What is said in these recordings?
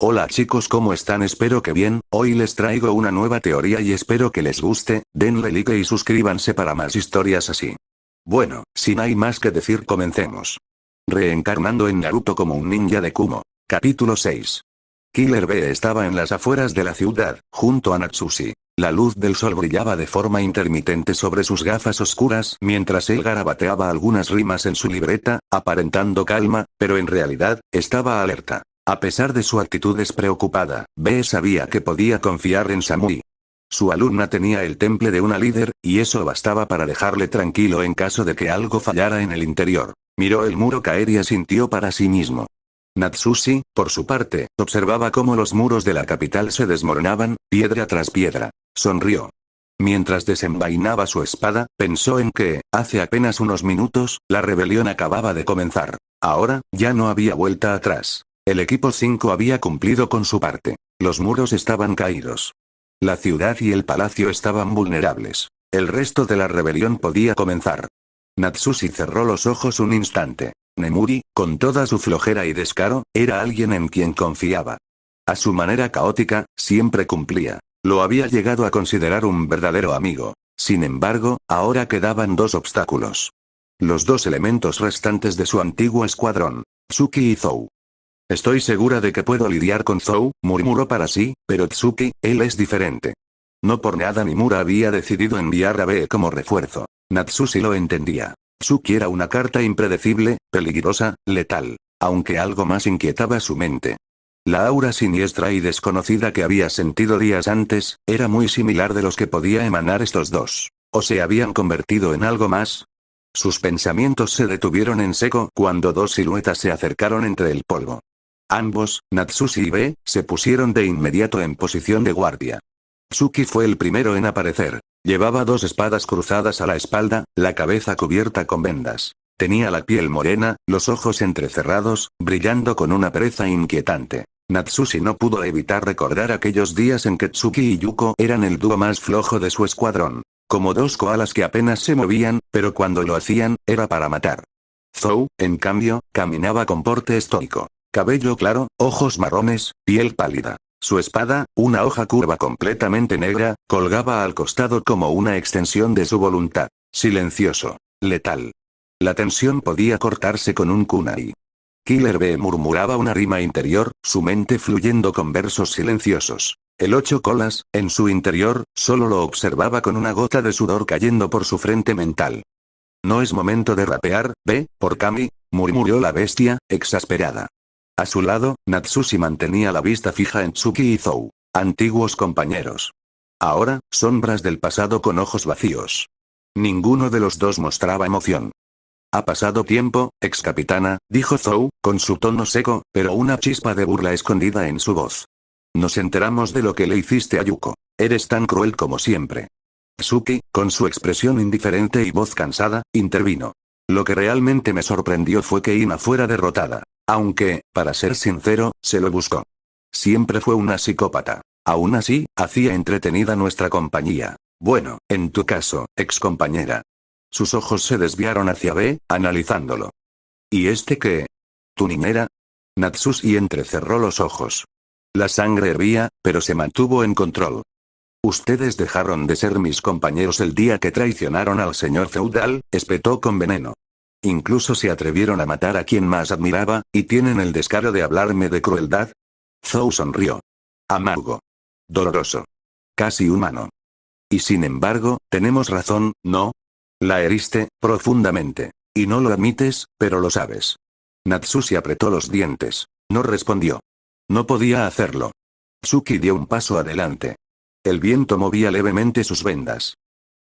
Hola chicos, ¿cómo están? Espero que bien. Hoy les traigo una nueva teoría y espero que les guste. Denle like y suscríbanse para más historias así. Bueno, sin hay más que decir, comencemos. Reencarnando en Naruto como un ninja de Kumo. Capítulo 6. Killer Bee estaba en las afueras de la ciudad, junto a Natsushi. La luz del sol brillaba de forma intermitente sobre sus gafas oscuras mientras él garabateaba algunas rimas en su libreta, aparentando calma, pero en realidad, estaba alerta. A pesar de su actitud despreocupada, Bee sabía que podía confiar en Samui. Su alumna tenía el temple de una líder, y eso bastaba para dejarle tranquilo en caso de que algo fallara en el interior. Miró el muro caer y asintió para sí mismo. Natsushi, por su parte, observaba cómo los muros de la capital se desmoronaban, piedra tras piedra. Sonrió. Mientras desenvainaba su espada, pensó en que, hace apenas unos minutos, la rebelión acababa de comenzar. Ahora, ya no había vuelta atrás. El equipo 5 había cumplido con su parte. Los muros estaban caídos. La ciudad y el palacio estaban vulnerables. El resto de la rebelión podía comenzar. Natsushi cerró los ojos un instante. Nemuri, con toda su flojera y descaro, era alguien en quien confiaba. A su manera caótica, siempre cumplía. Lo había llegado a considerar un verdadero amigo. Sin embargo, ahora quedaban dos obstáculos. Los dos elementos restantes de su antiguo escuadrón, Tsuki y Zou. Estoy segura de que puedo lidiar con Zou, murmuró para sí, pero Tsuki, él es diferente. No por nada Nimura había decidido enviar a Bee como refuerzo. Natsushi lo entendía. Tsuki era una carta impredecible, peligrosa, letal. Aunque algo más inquietaba su mente. La aura siniestra y desconocida que había sentido días antes, era muy similar de los que podía emanar estos dos. ¿O se habían convertido en algo más? Sus pensamientos se detuvieron en seco cuando dos siluetas se acercaron entre el polvo. Ambos, Natsushi y Bee, se pusieron de inmediato en posición de guardia. Tsuki fue el primero en aparecer. Llevaba dos espadas cruzadas a la espalda, la cabeza cubierta con vendas. Tenía la piel morena, los ojos entrecerrados, brillando con una pereza inquietante. Natsushi no pudo evitar recordar aquellos días en que Tsuki y Yuko eran el dúo más flojo de su escuadrón. Como dos koalas que apenas se movían, pero cuando lo hacían, era para matar. Zou, en cambio, caminaba con porte estoico. Cabello claro, ojos marrones, piel pálida. Su espada, una hoja curva completamente negra, colgaba al costado como una extensión de su voluntad. Silencioso. Letal. La tensión podía cortarse con un kunai. Killer Bee murmuraba una rima interior, su mente fluyendo con versos silenciosos. El 8 colas, en su interior, solo lo observaba con una gota de sudor cayendo por su frente mental. No es momento de rapear, Bee, por Kami, murmuró la bestia, exasperada. A su lado, Natsushi mantenía la vista fija en Tsuki y Zou, antiguos compañeros. Ahora, sombras del pasado con ojos vacíos. Ninguno de los dos mostraba emoción. Ha pasado tiempo, ex capitana, dijo Zou, con su tono seco, pero una chispa de burla escondida en su voz. Nos enteramos de lo que le hiciste a Yuko. Eres tan cruel como siempre. Tsuki, con su expresión indiferente y voz cansada, intervino. Lo que realmente me sorprendió fue que Ina fuera derrotada. Aunque, para ser sincero, se lo buscó. Siempre fue una psicópata. Aún así, hacía entretenida nuestra compañía. Bueno, en tu caso, ex compañera. Sus ojos se desviaron hacia Bee, analizándolo. ¿Y este qué? ¿Tu niñera? Natsushi entrecerró los ojos. La sangre hervía, pero se mantuvo en control. Ustedes dejaron de ser mis compañeros el día que traicionaron al señor feudal, espetó con veneno. Incluso se atrevieron a matar a quien más admiraba, y tienen el descaro de hablarme de crueldad. Zou sonrió. Amargo. Doloroso. Casi humano. Y sin embargo, tenemos razón, ¿no? La heriste, profundamente. Y no lo admites, pero lo sabes. Natsushi apretó los dientes. No respondió. No podía hacerlo. Tsuki dio un paso adelante. El viento movía levemente sus vendas.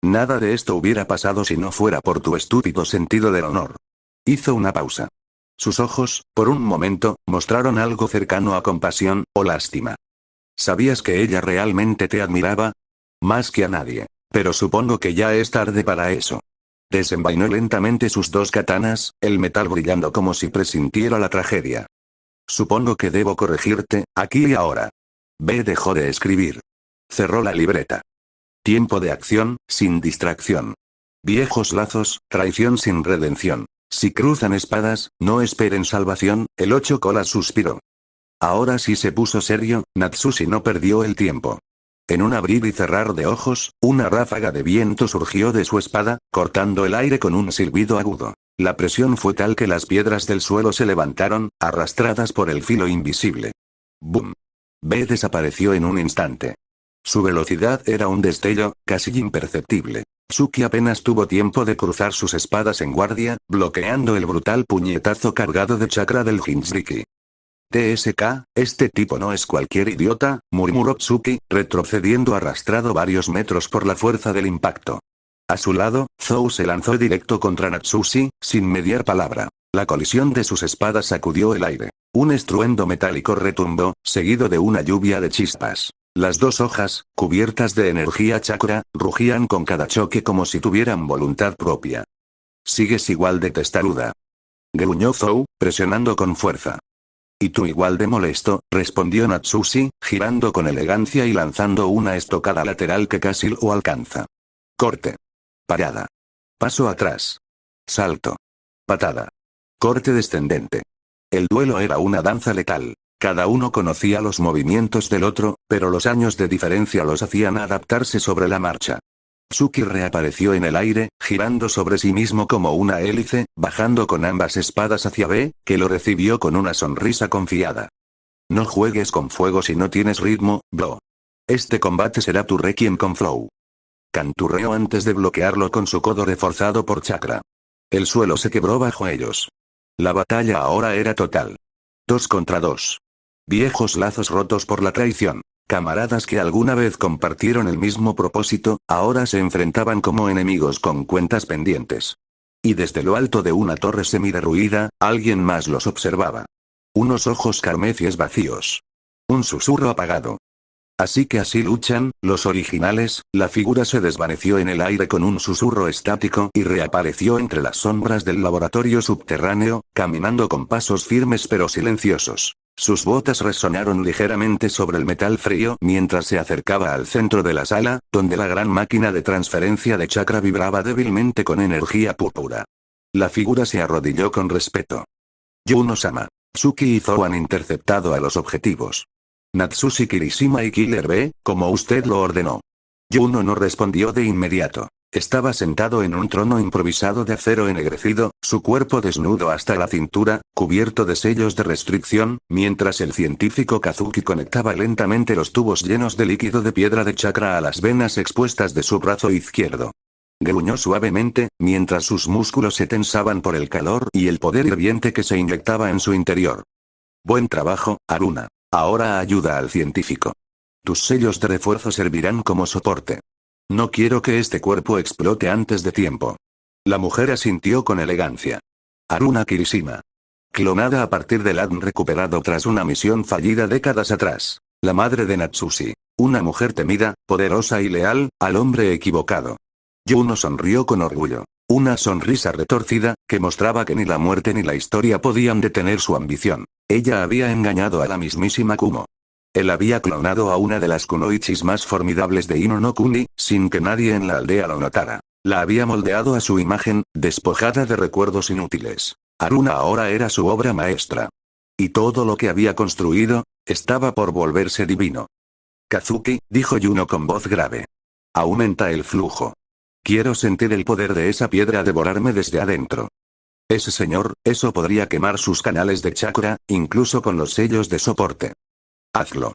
Nada de esto hubiera pasado si no fuera por tu estúpido sentido del honor. Hizo una pausa. Sus ojos, por un momento, mostraron algo cercano a compasión, o lástima. ¿Sabías que ella realmente te admiraba? Más que a nadie. Pero supongo que ya es tarde para eso. Desenvainó lentamente sus dos katanas, el metal brillando como si presintiera la tragedia. Supongo que debo corregirte, aquí y ahora. Bee dejó de escribir. Cerró la libreta. Tiempo de acción, sin distracción. Viejos lazos, traición sin redención. Si cruzan espadas, no esperen salvación, el 8 colas suspiró. Ahora sí se puso serio, Natsushi no perdió el tiempo. En un abrir y cerrar de ojos, una ráfaga de viento surgió de su espada, cortando el aire con un silbido agudo. La presión fue tal que las piedras del suelo se levantaron, arrastradas por el filo invisible. ¡Bum! B desapareció en un instante. Su velocidad era un destello, casi imperceptible. Tsuki apenas tuvo tiempo de cruzar sus espadas en guardia, bloqueando el brutal puñetazo cargado de chakra del Jinchuriki. TSK, este tipo no es cualquier idiota, murmuró Tsuki, retrocediendo arrastrado varios metros por la fuerza del impacto. A su lado, Zou se lanzó directo contra Natsushi, sin mediar palabra. La colisión de sus espadas sacudió el aire. Un estruendo metálico retumbó, seguido de una lluvia de chispas. Las dos hojas, cubiertas de energía chakra, rugían con cada choque como si tuvieran voluntad propia. «Sigues igual de testaruda», gruñó Zou, presionando con fuerza. «Y tú igual de molesto», respondió Natsushi, girando con elegancia y lanzando una estocada lateral que casi lo alcanza. Corte. Parada. Paso atrás. Salto. Patada. Corte descendente. El duelo era una danza letal. Cada uno conocía los movimientos del otro, pero los años de diferencia los hacían adaptarse sobre la marcha. Tsuki reapareció en el aire, girando sobre sí mismo como una hélice, bajando con ambas espadas hacia B, que lo recibió con una sonrisa confiada. «No juegues con fuego si no tienes ritmo, bro. Este combate será tu requiem con flow», canturreó antes de bloquearlo con su codo reforzado por chakra. El suelo se quebró bajo ellos. La batalla ahora era total. 2 contra 2. Viejos lazos rotos por la traición. Camaradas que alguna vez compartieron el mismo propósito, ahora se enfrentaban como enemigos con cuentas pendientes. Y desde lo alto de una torre semiderruida, alguien más los observaba. Unos ojos carmesies vacíos. Un susurro apagado. «Así que así luchan, los originales». La figura se desvaneció en el aire con un susurro estático y reapareció entre las sombras del laboratorio subterráneo, caminando con pasos firmes pero silenciosos. Sus botas resonaron ligeramente sobre el metal frío mientras se acercaba al centro de la sala, donde la gran máquina de transferencia de chakra vibraba débilmente con energía púrpura. La figura se arrodilló con respeto. «Yuno-sama. Tsuki y Zou han interceptado a los objetivos. Natsushi Kirishima y Killer B, como usted lo ordenó». Yuno no respondió de inmediato. Estaba sentado en un trono improvisado de acero ennegrecido, su cuerpo desnudo hasta la cintura, cubierto de sellos de restricción, mientras el científico Kazuki conectaba lentamente los tubos llenos de líquido de piedra de chakra a las venas expuestas de su brazo izquierdo. Gruñó suavemente, mientras sus músculos se tensaban por el calor y el poder hirviente que se inyectaba en su interior. «Buen trabajo, Haruna. Ahora ayuda al científico. Tus sellos de refuerzo servirán como soporte. No quiero que este cuerpo explote antes de tiempo». La mujer asintió con elegancia. Haruna Kirishima. Clonada a partir del ADN recuperado tras una misión fallida décadas atrás. La madre de Natsushi. Una mujer temida, poderosa y leal, al hombre equivocado. Yuno sonrió con orgullo. Una sonrisa retorcida, que mostraba que ni la muerte ni la historia podían detener su ambición. Ella había engañado a la mismísima Kumo. Él había clonado a una de las kunoichis más formidables de Ino no Kuni, sin que nadie en la aldea lo notara. La había moldeado a su imagen, despojada de recuerdos inútiles. Haruna ahora era su obra maestra. Y todo lo que había construido, estaba por volverse divino. «Kazuki», dijo Yuno con voz grave. «Aumenta el flujo. Quiero sentir el poder de esa piedra devorarme desde adentro». «Ese señor, eso podría quemar sus canales de chakra, incluso con los sellos de soporte». «Hazlo».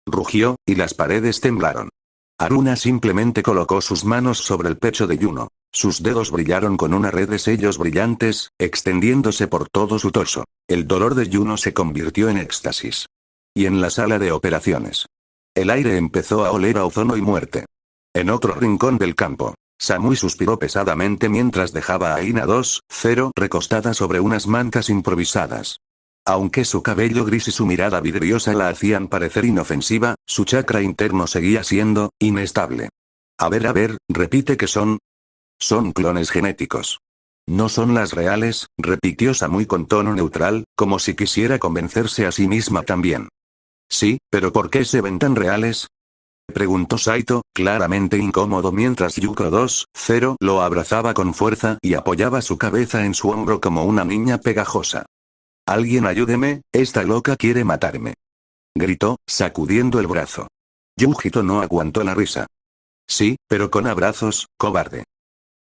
Rugió, y las paredes temblaron. Haruna simplemente colocó sus manos sobre el pecho de Yuno. Sus dedos brillaron con una red de sellos brillantes, extendiéndose por todo su torso. El dolor de Yuno se convirtió en éxtasis. Y en la sala de operaciones. El aire empezó a oler a ozono y muerte. En otro rincón del campo, Samui suspiró pesadamente mientras dejaba a Ina 2-0 recostada sobre unas mantas improvisadas. Aunque su cabello gris y su mirada vidriosa la hacían parecer inofensiva, su chakra interno seguía siendo inestable. A ver, repite que son. Son clones genéticos. No son las reales, repitió Samui con tono neutral, como si quisiera convencerse a sí misma también. Sí, pero ¿por qué se ven tan reales?, preguntó Saito, claramente incómodo mientras Yuko 2-0 lo abrazaba con fuerza y apoyaba su cabeza en su hombro como una niña pegajosa. «Alguien ayúdeme, esta loca quiere matarme». Gritó, sacudiendo el brazo. Yujito no aguantó la risa. Sí, pero con abrazos, cobarde.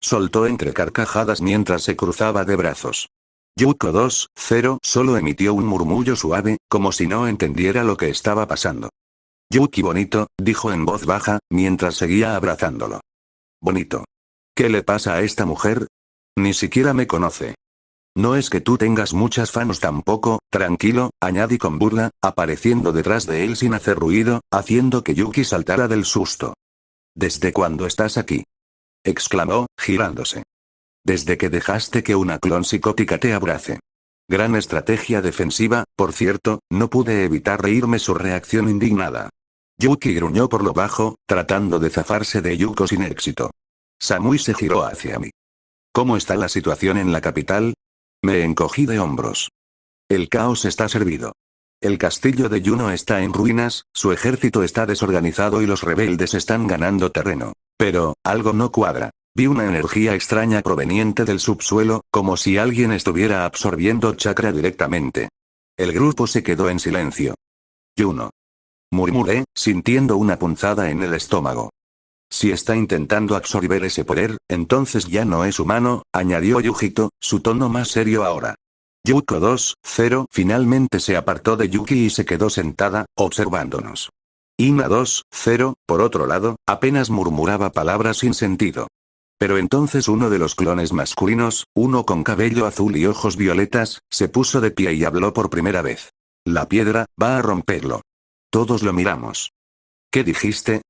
Soltó entre carcajadas mientras se cruzaba de brazos. Yuko 2-0 solo emitió un murmullo suave, como si no entendiera lo que estaba pasando. Yuki bonito, dijo en voz baja, mientras seguía abrazándolo. Bonito. ¿Qué le pasa a esta mujer? Ni siquiera me conoce. No es que tú tengas muchas fans tampoco, tranquilo, añadí con burla, apareciendo detrás de él sin hacer ruido, haciendo que Yuki saltara del susto. ¿Desde cuándo estás aquí? Exclamó, girándose. Desde que dejaste que una clon psicótica te abrace. Gran estrategia defensiva, por cierto, no pude evitar reírme su reacción indignada. Yuki gruñó por lo bajo, tratando de zafarse de Yuko sin éxito. Samui se giró hacia mí. ¿Cómo está la situación en la capital? Me encogí de hombros. El caos está servido. El castillo de Yuno está en ruinas, su ejército está desorganizado y los rebeldes están ganando terreno. Pero, algo no cuadra. Vi una energía extraña proveniente del subsuelo, como si alguien estuviera absorbiendo chakra directamente. El grupo se quedó en silencio. Yuno. Murmuré, sintiendo una punzada en el estómago. Si está intentando absorber ese poder, entonces ya no es humano, añadió Yujito, su tono más serio ahora. Yuko 2-0 finalmente se apartó de Yuki y se quedó sentada, observándonos. Ina 2-0, por otro lado, apenas murmuraba palabras sin sentido. Pero entonces uno de los clones masculinos, uno con cabello azul y ojos violetas, se puso de pie y habló por primera vez. La piedra, va a romperlo. Todos lo miramos. ¿Qué dijiste?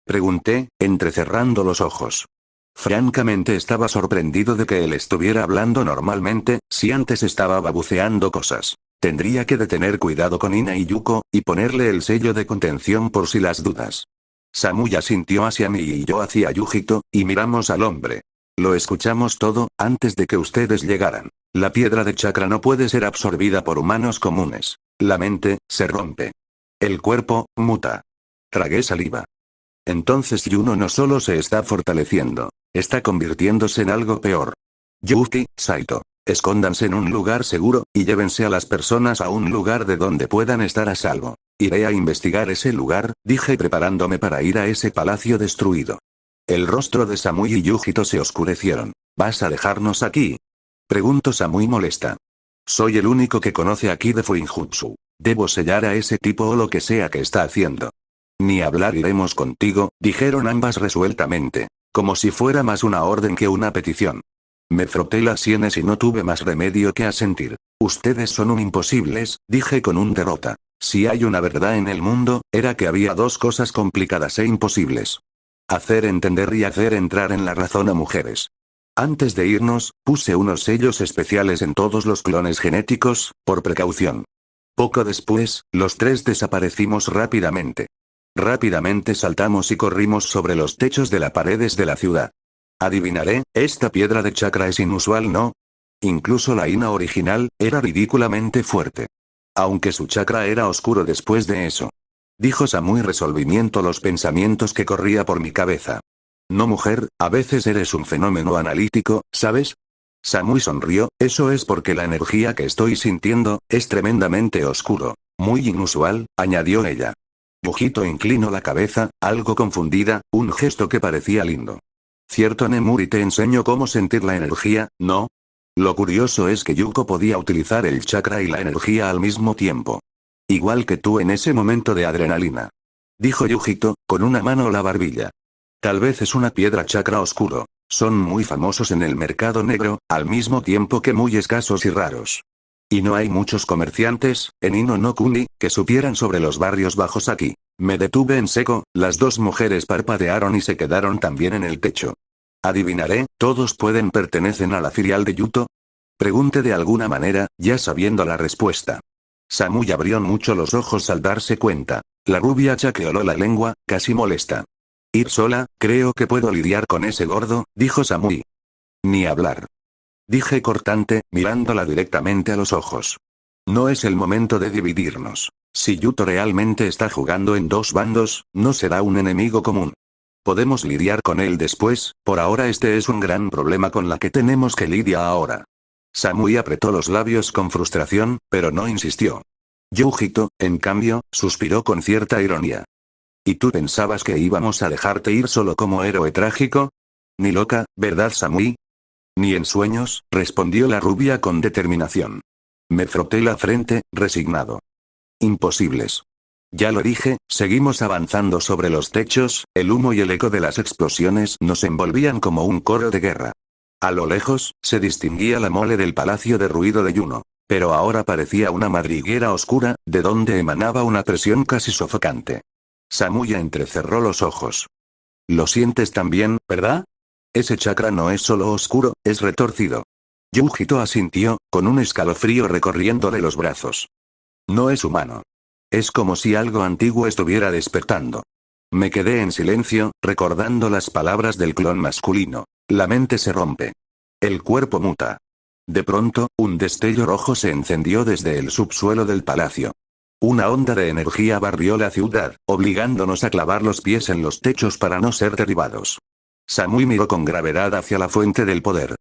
Pregunté, entrecerrando los ojos. Francamente estaba sorprendido de que él estuviera hablando normalmente, si antes estaba babuceando cosas. Tendría que tener cuidado con Ina y Yuko, y ponerle el sello de contención por si las dudas. Samui asintió hacia mí y yo hacia Yujito, y miramos al hombre. Lo escuchamos todo, antes de que ustedes llegaran. La piedra de chakra no puede ser absorbida por humanos comunes. La mente, se rompe. El cuerpo, muta. Tragué saliva. Entonces Yuno no solo se está fortaleciendo, está convirtiéndose en algo peor. Yuki, Saito. Escóndanse en un lugar seguro, y llévense a las personas a un lugar de donde puedan estar a salvo. Iré a investigar ese lugar, dije preparándome para ir a ese palacio destruido. El rostro de Samui y Yujito se oscurecieron. ¿Vas a dejarnos aquí? Preguntó Samui molesta. Soy el único que conoce aquí de Fuinjutsu. Debo sellar a ese tipo o lo que sea que está haciendo. Ni hablar, iremos contigo, dijeron ambas resueltamente. Como si fuera más una orden que una petición. Me froté las sienes y no tuve más remedio que asentir. Ustedes son un imposibles, dije con un derrota. Si hay una verdad en el mundo, era que había dos cosas complicadas e imposibles. Hacer entender y hacer entrar en la razón a mujeres. Antes de irnos, puse unos sellos especiales en todos los clones genéticos, por precaución. Poco después, los tres desaparecimos rápidamente. Rápidamente saltamos y corrimos sobre los techos de las paredes de la ciudad. Adivinaré, esta piedra de chakra es inusual, ¿no? Incluso la Ina original, era ridículamente fuerte. Aunque su chakra era oscuro después de eso. Dijo Samui resolvimiento los pensamientos que corría por mi cabeza. No mujer, a veces eres un fenómeno analítico, ¿sabes? Samui sonrió, eso es porque la energía que estoy sintiendo, es tremendamente oscuro. Muy inusual, añadió ella. Yujito inclinó la cabeza, algo confundida, un gesto que parecía lindo. Cierto Nemuri, te enseño cómo sentir la energía, ¿no? Lo curioso es que Yuko podía utilizar el chakra y la energía al mismo tiempo. Igual que tú en ese momento de adrenalina. Dijo Yujito, con una mano la barbilla. Tal vez es una piedra chakra oscuro. Son muy famosos en el mercado negro, al mismo tiempo que muy escasos y raros. Y no hay muchos comerciantes, en Ino no Kuni, que supieran sobre los barrios bajos aquí. Me detuve en seco, las dos mujeres parpadearon y se quedaron también en el techo. Adivinaré, ¿todos pertenecen a la filial de Yuto? Pregunté de alguna manera, ya sabiendo la respuesta. Samui abrió mucho los ojos al darse cuenta. La rubia chaqueoló la lengua, casi molesta. Ir sola, creo que puedo lidiar con ese gordo, dijo Samui. Ni hablar. Dije cortante, mirándola directamente a los ojos. No es el momento de dividirnos. Si Yuto realmente está jugando en dos bandos, no será un enemigo común. Podemos lidiar con él después, por ahora este es un gran problema con la que tenemos que lidiar ahora. Samui apretó los labios con frustración, pero no insistió. Yujito, en cambio, suspiró con cierta ironía. ¿Y tú pensabas que íbamos a dejarte ir solo como héroe trágico? Ni loca, ¿verdad, Samui? Ni en sueños, respondió la rubia con determinación. Me froté la frente, resignado. Imposibles. Ya lo dije, seguimos avanzando sobre los techos, el humo y el eco de las explosiones nos envolvían como un coro de guerra. A lo lejos, se distinguía la mole del palacio de ruido de Yuno. Pero ahora parecía una madriguera oscura, de donde emanaba una presión casi sofocante. Samuya entrecerró los ojos. Lo sientes también, ¿verdad? Ese chakra no es solo oscuro, es retorcido. Yujito asintió, con un escalofrío recorriéndole los brazos. No es humano. Es como si algo antiguo estuviera despertando. Me quedé en silencio, recordando las palabras del clon masculino. La mente se rompe. El cuerpo muta. De pronto, un destello rojo se encendió desde el subsuelo del palacio. Una onda de energía barrió la ciudad, obligándonos a clavar los pies en los techos para no ser derribados. Samui miró con gravedad hacia la fuente del poder.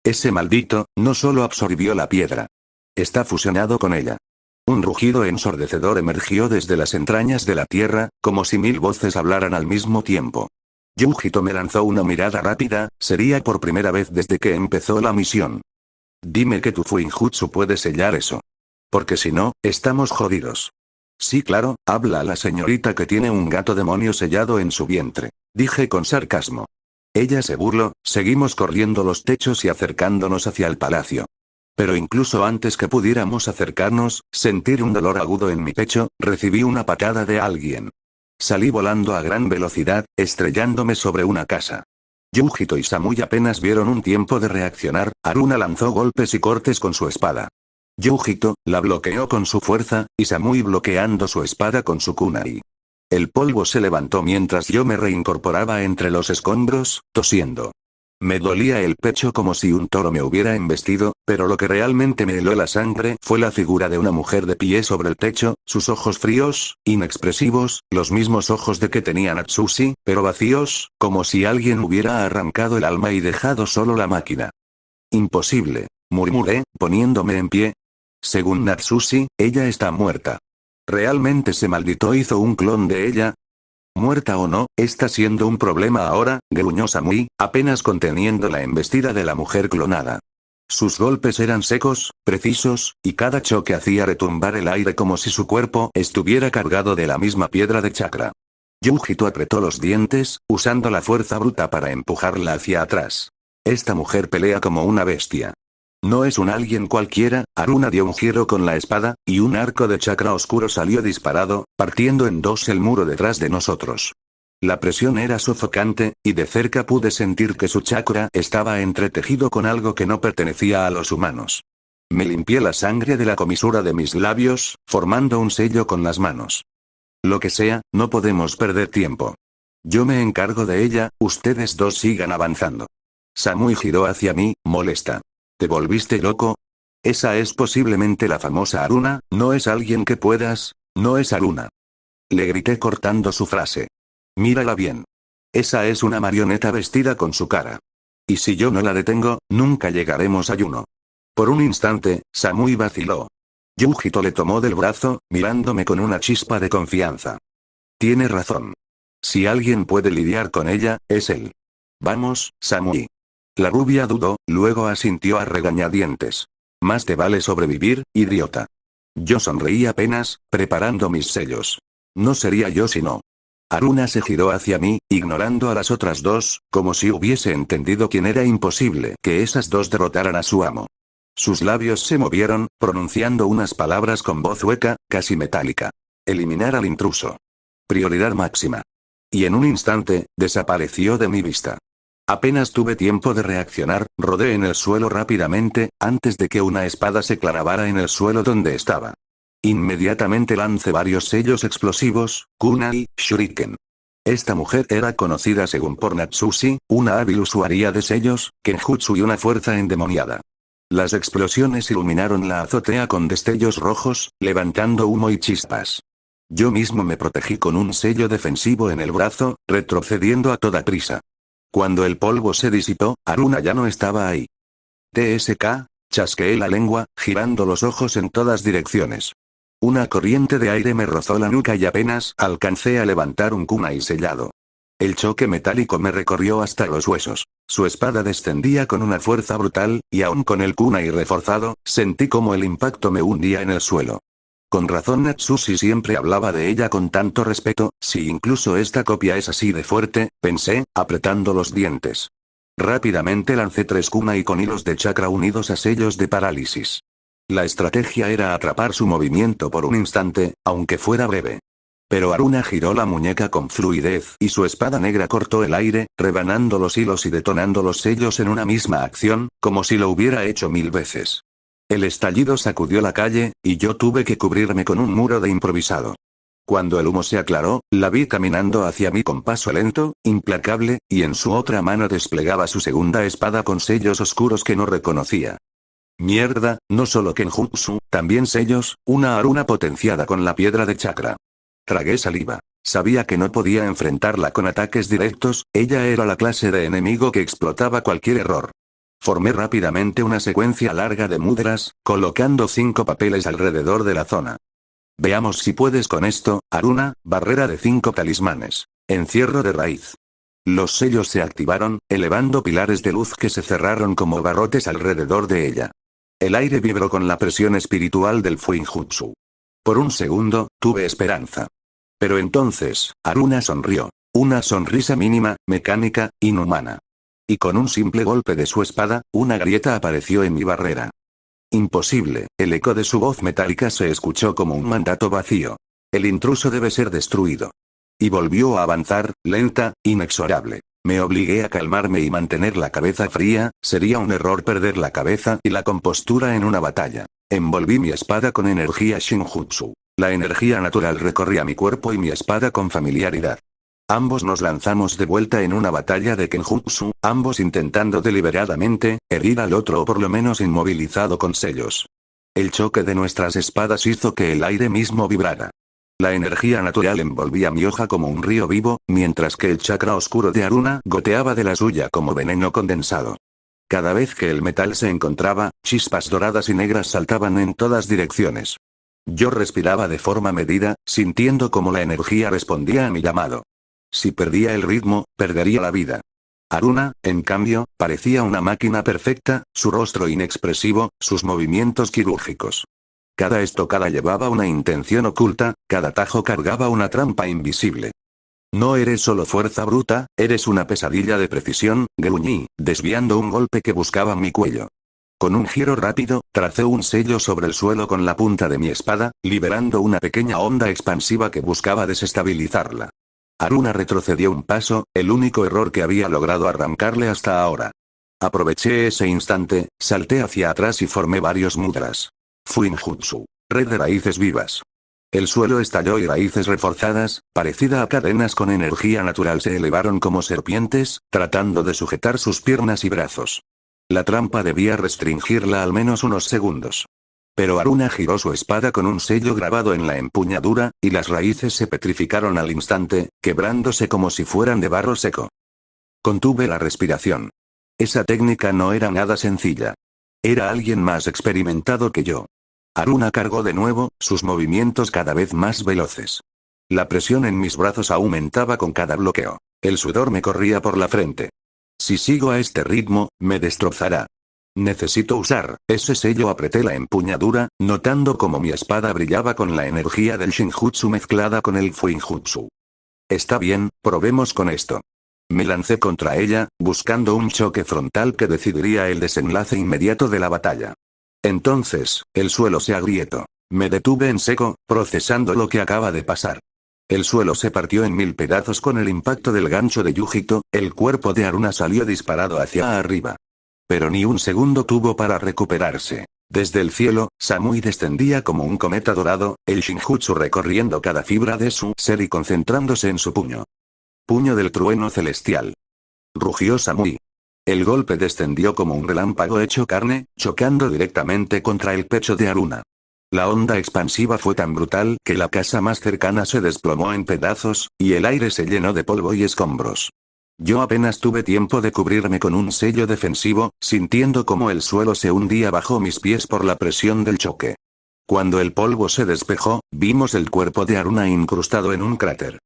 Ese maldito, no solo absorbió la piedra. Está fusionado con ella. Un rugido ensordecedor emergió desde las entrañas de la tierra, como si 1000 voces hablaran al mismo tiempo. Yujito me lanzó una mirada rápida, sería por primera vez desde que empezó la misión. Dime que tu Fuinjutsu puede sellar eso. Porque si no, estamos jodidos. Sí, claro, habla a la señorita que tiene un gato demonio sellado en su vientre. Dije con sarcasmo. Ella se burló, seguimos corriendo los techos y acercándonos hacia el palacio. Pero incluso antes que pudiéramos acercarnos, sentir un dolor agudo en mi pecho, recibí una patada de alguien. Salí volando a gran velocidad, estrellándome sobre una casa. Yujito y Samui apenas vieron un tiempo de reaccionar, Aruna lanzó golpes y cortes con su espada. Yujito la bloqueó con su fuerza, y Samui bloqueando su espada con su kunai. El polvo se levantó mientras yo me reincorporaba entre los escombros, tosiendo. Me dolía el pecho como si un toro me hubiera embestido, pero lo que realmente me heló la sangre fue la figura de una mujer de pie sobre el techo, sus ojos fríos, inexpresivos, los mismos ojos de que tenía Natsushi, pero vacíos, como si alguien hubiera arrancado el alma y dejado solo la máquina. Imposible, murmuré, poniéndome en pie. Según Natsushi, ella está muerta. ¿Realmente ese maldito hizo un clon de ella? Muerta o no, está siendo un problema ahora, gruñó Samui, apenas conteniendo la embestida de la mujer clonada. Sus golpes eran secos, precisos, y cada choque hacía retumbar el aire como si su cuerpo estuviera cargado de la misma piedra de chakra. Yujito apretó los dientes, usando la fuerza bruta para empujarla hacia atrás. Esta mujer pelea como una bestia. No es un alguien cualquiera, Aruna dio un giro con la espada, y un arco de chakra oscuro salió disparado, partiendo en dos el muro detrás de nosotros. La presión era sofocante, y de cerca pude sentir que su chakra estaba entretejido con algo que no pertenecía a los humanos. Me limpié la sangre de la comisura de mis labios, formando un sello con las manos. Lo que sea, no podemos perder tiempo. Yo me encargo de ella, ustedes dos sigan avanzando. Samui giró hacia mí, molesta. ¿Te volviste loco? Esa es posiblemente la famosa Aruna, no es alguien que puedas, no es Aruna. Le grité cortando su frase. Mírala bien. Esa es una marioneta vestida con su cara. Y si yo no la detengo, nunca llegaremos a Yuno. Por un instante, Samui vaciló. Yujito le tomó del brazo, mirándome con una chispa de confianza. Tiene razón. Si alguien puede lidiar con ella, es él. Vamos, Samui. La rubia dudó, luego asintió a regañadientes. Más te vale sobrevivir, idiota. Yo sonreí apenas, preparando mis sellos. No sería yo si no. Aruna se giró hacia mí, ignorando a las otras dos, como si hubiese entendido quién era imposible que esas dos derrotaran a su amo. Sus labios se movieron, pronunciando unas palabras con voz hueca, casi metálica. Eliminar al intruso. Prioridad máxima. Y en un instante, desapareció de mi vista. Apenas tuve tiempo de reaccionar, rodé en el suelo rápidamente, antes de que una espada se clavara en el suelo donde estaba. Inmediatamente lancé varios sellos explosivos, kunai, shuriken. Esta mujer era conocida según por Natsushi, una hábil usuaria de sellos, kenjutsu y una fuerza endemoniada. Las explosiones iluminaron la azotea con destellos rojos, levantando humo y chispas. Yo mismo me protegí con un sello defensivo en el brazo, retrocediendo a toda prisa. Cuando el polvo se disipó, Aruna ya no estaba ahí. TSK, chasqueé la lengua, girando los ojos en todas direcciones. Una corriente de aire me rozó la nuca y apenas alcancé a levantar un kunai sellado. El choque metálico me recorrió hasta los huesos. Su espada descendía con una fuerza brutal, y aún con el kunai reforzado, sentí como el impacto me hundía en el suelo. Con razón Natsushi siempre hablaba de ella con tanto respeto, si incluso esta copia es así de fuerte, pensé, apretando los dientes. Rápidamente lancé 3 kunai con hilos de chakra unidos a sellos de parálisis. La estrategia era atrapar su movimiento por un instante, aunque fuera breve. Pero Aruna giró la muñeca con fluidez y su espada negra cortó el aire, rebanando los hilos y detonando los sellos en una misma acción, como si lo hubiera hecho 1000 veces. El estallido sacudió la calle, y yo tuve que cubrirme con un muro de improvisado. Cuando el humo se aclaró, la vi caminando hacia mí con paso lento, implacable, y en su otra mano desplegaba su segunda espada con sellos oscuros que no reconocía. Mierda, no solo Kenjutsu, también sellos, una Aruna potenciada con la piedra de chakra. Tragué saliva. Sabía que no podía enfrentarla con ataques directos, ella era la clase de enemigo que explotaba cualquier error. Formé rápidamente una secuencia larga de mudras, colocando 5 papeles alrededor de la zona. Veamos si puedes con esto, Aruna, barrera de 5 talismanes. Encierro de raíz. Los sellos se activaron, elevando pilares de luz que se cerraron como barrotes alrededor de ella. El aire vibró con la presión espiritual del Fuinjutsu. Por un segundo, tuve esperanza. Pero entonces, Aruna sonrió. Una sonrisa mínima, mecánica, inhumana. Y con un simple golpe de su espada, una grieta apareció en mi barrera. Imposible, el eco de su voz metálica se escuchó como un mandato vacío. El intruso debe ser destruido. Y volvió a avanzar, lenta, inexorable. Me obligué a calmarme y mantener la cabeza fría, sería un error perder la cabeza y la compostura en una batalla. Envolví mi espada con energía Shinjutsu. La energía natural recorría mi cuerpo y mi espada con familiaridad. Ambos nos lanzamos de vuelta en una batalla de Kenjutsu, ambos intentando deliberadamente herir al otro o por lo menos inmovilizado con sellos. El choque de nuestras espadas hizo que el aire mismo vibrara. La energía natural envolvía mi hoja como un río vivo, mientras que el chakra oscuro de Aruna goteaba de la suya como veneno condensado. Cada vez que el metal se encontraba, chispas doradas y negras saltaban en todas direcciones. Yo respiraba de forma medida, sintiendo cómo la energía respondía a mi llamado. Si perdía el ritmo, perdería la vida. Aruna, en cambio, parecía una máquina perfecta, su rostro inexpresivo, sus movimientos quirúrgicos. Cada estocada llevaba una intención oculta, cada tajo cargaba una trampa invisible. No eres solo fuerza bruta, eres una pesadilla de precisión, gruñí, desviando un golpe que buscaba mi cuello. Con un giro rápido, tracé un sello sobre el suelo con la punta de mi espada, liberando una pequeña onda expansiva que buscaba desestabilizarla. Aruna retrocedió un paso, el único error que había logrado arrancarle hasta ahora. Aproveché ese instante, salté hacia atrás y formé varios mudras. Fuinjutsu. Red de raíces vivas. El suelo estalló y raíces reforzadas, parecida a cadenas con energía natural, se elevaron como serpientes, tratando de sujetar sus piernas y brazos. La trampa debía restringirla al menos unos segundos. Pero Aruna giró su espada con un sello grabado en la empuñadura, y las raíces se petrificaron al instante, quebrándose como si fueran de barro seco. Contuve la respiración. Esa técnica no era nada sencilla. Era alguien más experimentado que yo. Aruna cargó de nuevo, sus movimientos cada vez más veloces. La presión en mis brazos aumentaba con cada bloqueo. El sudor me corría por la frente. Si sigo a este ritmo, me destrozará. Necesito usar ese sello. Apreté la empuñadura, notando cómo mi espada brillaba con la energía del Shinjutsu mezclada con el Fuinjutsu. Está bien, probemos con esto. Me lancé contra ella, buscando un choque frontal que decidiría el desenlace inmediato de la batalla. Entonces, el suelo se agrietó. Me detuve en seco, procesando lo que acaba de pasar. El suelo se partió en 1000 pedazos con el impacto del gancho de Yujito, el cuerpo de Aruna salió disparado hacia arriba. Pero ni un segundo tuvo para recuperarse. Desde el cielo, Samui descendía como un cometa dorado, el Shinjutsu recorriendo cada fibra de su ser y concentrándose en su puño. Puño del trueno celestial. Rugió Samui. El golpe descendió como un relámpago hecho carne, chocando directamente contra el pecho de Aruna. La onda expansiva fue tan brutal que la casa más cercana se desplomó en pedazos, y el aire se llenó de polvo y escombros. Yo apenas tuve tiempo de cubrirme con un sello defensivo, sintiendo como el suelo se hundía bajo mis pies por la presión del choque. Cuando el polvo se despejó, vimos el cuerpo de Aruna incrustado en un cráter.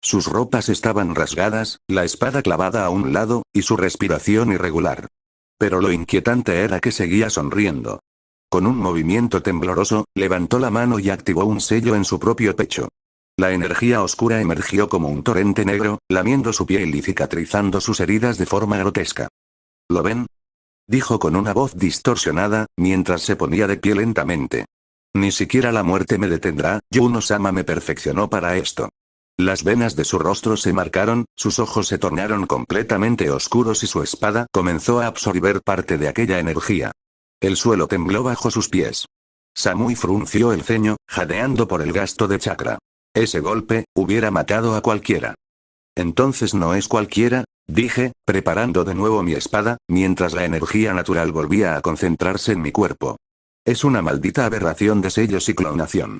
Sus ropas estaban rasgadas, la espada clavada a un lado, y su respiración irregular. Pero lo inquietante era que seguía sonriendo. Con un movimiento tembloroso, levantó la mano y activó un sello en su propio pecho. La energía oscura emergió como un torrente negro, lamiendo su piel y cicatrizando sus heridas de forma grotesca. ¿Lo ven?, dijo con una voz distorsionada, mientras se ponía de pie lentamente. Ni siquiera la muerte me detendrá, Yuno-sama me perfeccionó para esto. Las venas de su rostro se marcaron, sus ojos se tornaron completamente oscuros y su espada comenzó a absorber parte de aquella energía. El suelo tembló bajo sus pies. Samui frunció el ceño, jadeando por el gasto de chakra. Ese golpe hubiera matado a cualquiera. Entonces no es cualquiera, dije, preparando de nuevo mi espada, mientras la energía natural volvía a concentrarse en mi cuerpo. Es una maldita aberración de sellos y clonación.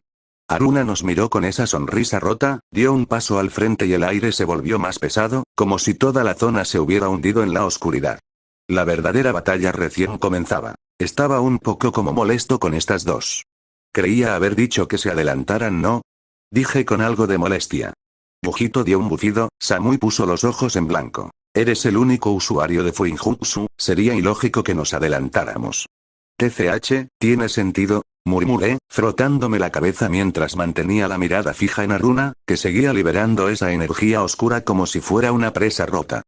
Aruna nos miró con esa sonrisa rota, dio un paso al frente y el aire se volvió más pesado, como si toda la zona se hubiera hundido en la oscuridad. La verdadera batalla recién comenzaba. Estaba un poco como molesto con estas dos. Creía haber dicho que se adelantaran, ¿no? Dije con algo de molestia. Yujito dio un bufido, Samui puso los ojos en blanco. Eres el único usuario de Fuinjutsu, sería ilógico que nos adelantáramos. TCH, ¿tiene sentido?, murmuré, frotándome la cabeza mientras mantenía la mirada fija en Aruna, que seguía liberando esa energía oscura como si fuera una presa rota.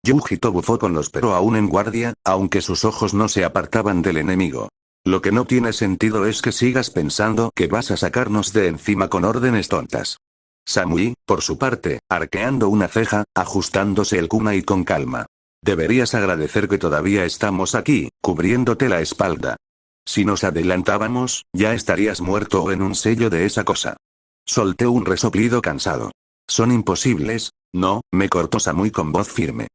Yujito bufó con los pero aún en guardia, aunque sus ojos no se apartaban del enemigo. Lo que no tiene sentido es que sigas pensando que vas a sacarnos de encima con órdenes tontas. Samui, por su parte, arqueando una ceja, ajustándose el kunai con calma. Deberías agradecer que todavía estamos aquí, cubriéndote la espalda. Si nos adelantábamos, ya estarías muerto o en un sello de esa cosa. Solté un resoplido cansado. Son imposibles, no, me cortó Samui con voz firme.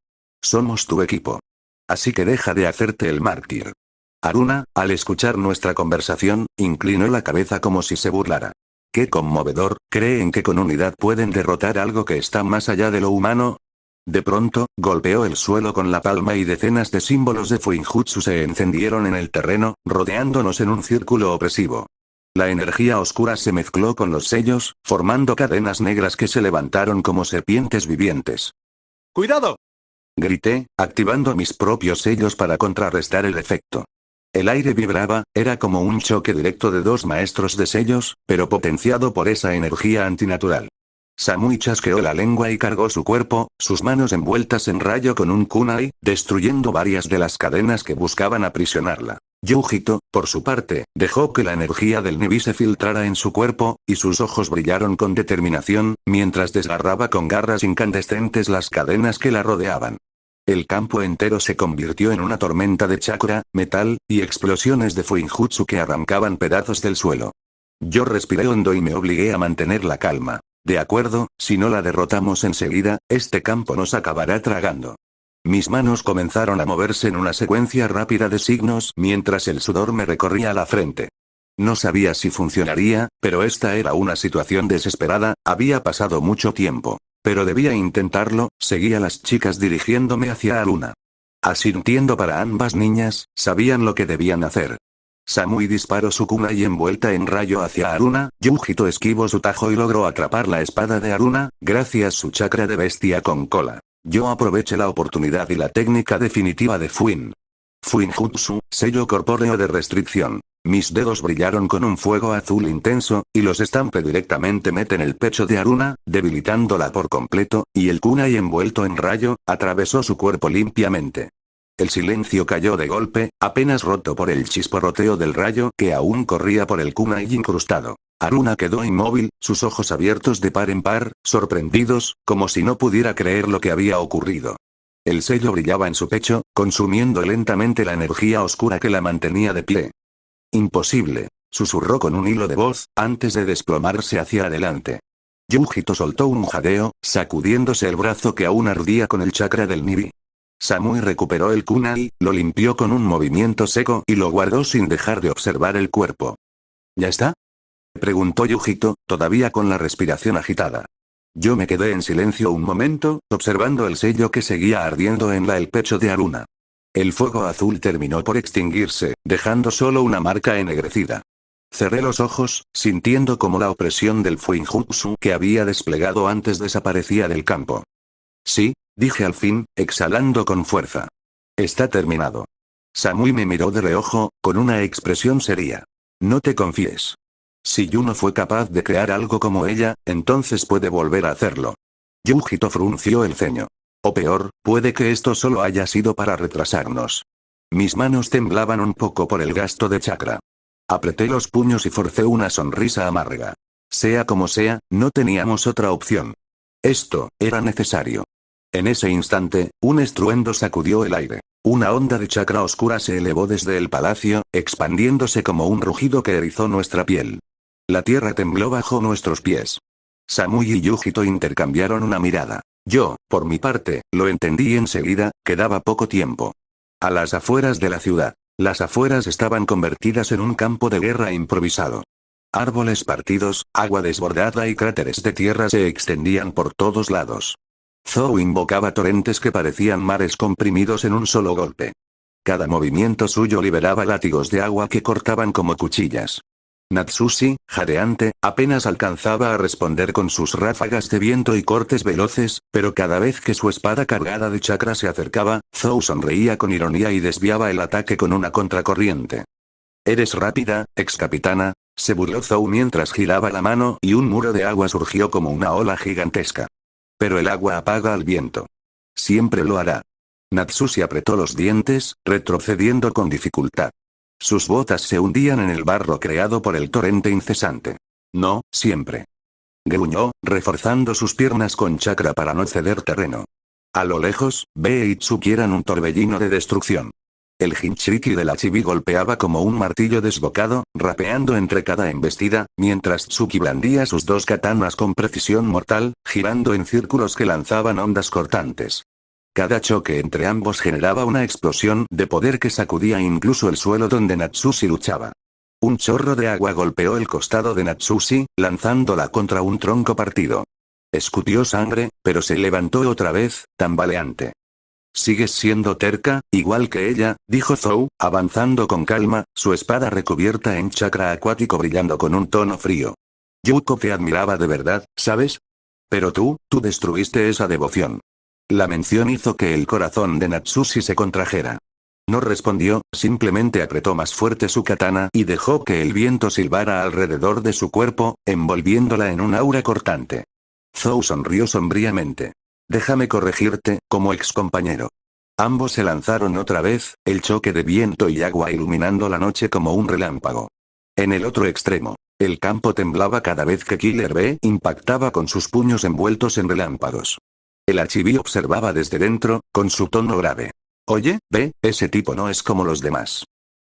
Somos tu equipo. Así que deja de hacerte el mártir. Aruna, al escuchar nuestra conversación, inclinó la cabeza como si se burlara. Qué conmovedor, ¿creen que con unidad pueden derrotar algo que está más allá de lo humano? De pronto, golpeó el suelo con la palma y decenas de símbolos de Fuinjutsu se encendieron en el terreno, rodeándonos en un círculo opresivo. La energía oscura se mezcló con los sellos, formando cadenas negras que se levantaron como serpientes vivientes. ¡Cuidado!, grité, activando mis propios sellos para contrarrestar el efecto. El aire vibraba, era como un choque directo de dos maestros de sellos, pero potenciado por esa energía antinatural. Samui chasqueó la lengua y cargó su cuerpo, sus manos envueltas en rayo con un kunai, destruyendo varias de las cadenas que buscaban aprisionarla. Yujito, por su parte, dejó que la energía del Nibi se filtrara en su cuerpo, y sus ojos brillaron con determinación, mientras desgarraba con garras incandescentes las cadenas que la rodeaban. El campo entero se convirtió en una tormenta de chakra, metal, y explosiones de Fuinjutsu que arrancaban pedazos del suelo. Yo respiré hondo y me obligué a mantener la calma. De acuerdo, si no la derrotamos enseguida, este campo nos acabará tragando. Mis manos comenzaron a moverse en una secuencia rápida de signos mientras el sudor me recorría la frente. No sabía si funcionaría, pero esta era una situación desesperada, había pasado mucho tiempo. Pero debía intentarlo, seguí a las chicas dirigiéndome hacia Aruna. Asintiendo para ambas niñas, sabían lo que debían hacer. Samui disparó su kunai envuelta en rayo hacia Aruna, Yujito esquivó su tajo y logró atrapar la espada de Aruna, gracias su chakra de bestia con cola. Yo aproveché la oportunidad y la técnica definitiva de Fuinjutsu, sello corpóreo de restricción. Mis dedos brillaron con un fuego azul intenso, y los estampé directamente en el pecho de Aruna, debilitándola por completo, y el kunai envuelto en rayo, atravesó su cuerpo limpiamente. El silencio cayó de golpe, apenas roto por el chisporroteo del rayo que aún corría por el kunai incrustado. Aruna quedó inmóvil, sus ojos abiertos de par en par, sorprendidos, como si no pudiera creer lo que había ocurrido. El sello brillaba en su pecho, consumiendo lentamente la energía oscura que la mantenía de pie. Imposible, susurró con un hilo de voz, antes de desplomarse hacia adelante. Yujito soltó un jadeo, sacudiéndose el brazo que aún ardía con el chakra del Nibi. Samui recuperó el kunai, lo limpió con un movimiento seco y lo guardó sin dejar de observar el cuerpo. ¿Ya está?, preguntó Yujito, todavía con la respiración agitada. Yo me quedé en silencio un momento, observando el sello que seguía ardiendo en el pecho de Aruna. El fuego azul terminó por extinguirse, dejando solo una marca ennegrecida. Cerré los ojos, sintiendo como la opresión del Fuinjutsu que había desplegado antes desaparecía del campo. Sí, dije al fin, exhalando con fuerza. Está terminado. Samui me miró de reojo, con una expresión seria. No te confíes. Si Yuno fue capaz de crear algo como ella, entonces puede volver a hacerlo. Yujito frunció el ceño. O peor, puede que esto solo haya sido para retrasarnos. Mis manos temblaban un poco por el gasto de chakra. Apreté los puños y forcé una sonrisa amarga. Sea como sea, no teníamos otra opción. Esto era necesario. En ese instante, un estruendo sacudió el aire. Una onda de chakra oscura se elevó desde el palacio, expandiéndose como un rugido que erizó nuestra piel. La tierra tembló bajo nuestros pies. Samui y Yujito intercambiaron una mirada. Yo, por mi parte, lo entendí enseguida, quedaba poco tiempo. A las afueras de la ciudad. Las afueras estaban convertidas en un campo de guerra improvisado. Árboles partidos, agua desbordada y cráteres de tierra se extendían por todos lados. Zou invocaba torrentes que parecían mares comprimidos en un solo golpe. Cada movimiento suyo liberaba látigos de agua que cortaban como cuchillas. Natsushi, jadeante, apenas alcanzaba a responder con sus ráfagas de viento y cortes veloces, pero cada vez que su espada cargada de chakra se acercaba, Zou sonreía con ironía y desviaba el ataque con una contracorriente. «¿Eres rápida, ex capitana?», se burló Zou mientras giraba la mano y un muro de agua surgió como una ola gigantesca. «Pero el agua apaga al viento. Siempre lo hará». Natsushi apretó los dientes, retrocediendo con dificultad. Sus botas se hundían en el barro creado por el torrente incesante. «No, siempre». Gruñó, reforzando sus piernas con chakra para no ceder terreno. A lo lejos, Be y Tsuki eran un torbellino de destrucción. El Jinchuriki de la Chibi golpeaba como un martillo desbocado, rapeando entre cada embestida, mientras Tsuki blandía sus dos katanas con precisión mortal, girando en círculos que lanzaban ondas cortantes. Cada choque entre ambos generaba una explosión de poder que sacudía incluso el suelo donde Natsushi luchaba. Un chorro de agua golpeó el costado de Natsushi, lanzándola contra un tronco partido. Escutió sangre, pero se levantó otra vez, tambaleante. «Sigues siendo terca, igual que ella», dijo Zou, avanzando con calma, su espada recubierta en chakra acuático brillando con un tono frío. «Yuko te admiraba de verdad, ¿sabes? Pero tú destruiste esa devoción». La mención hizo que el corazón de Natsushi se contrajera. No respondió, simplemente apretó más fuerte su katana y dejó que el viento silbara alrededor de su cuerpo, envolviéndola en un aura cortante. Zou sonrió sombríamente. «Déjame corregirte, como excompañero». Ambos se lanzaron otra vez, el choque de viento y agua iluminando la noche como un relámpago. En el otro extremo, el campo temblaba cada vez que Killer Bee impactaba con sus puños envueltos en relámpagos. El Achibi observaba desde dentro, con su tono grave. «Oye, Bee, ese tipo no es como los demás.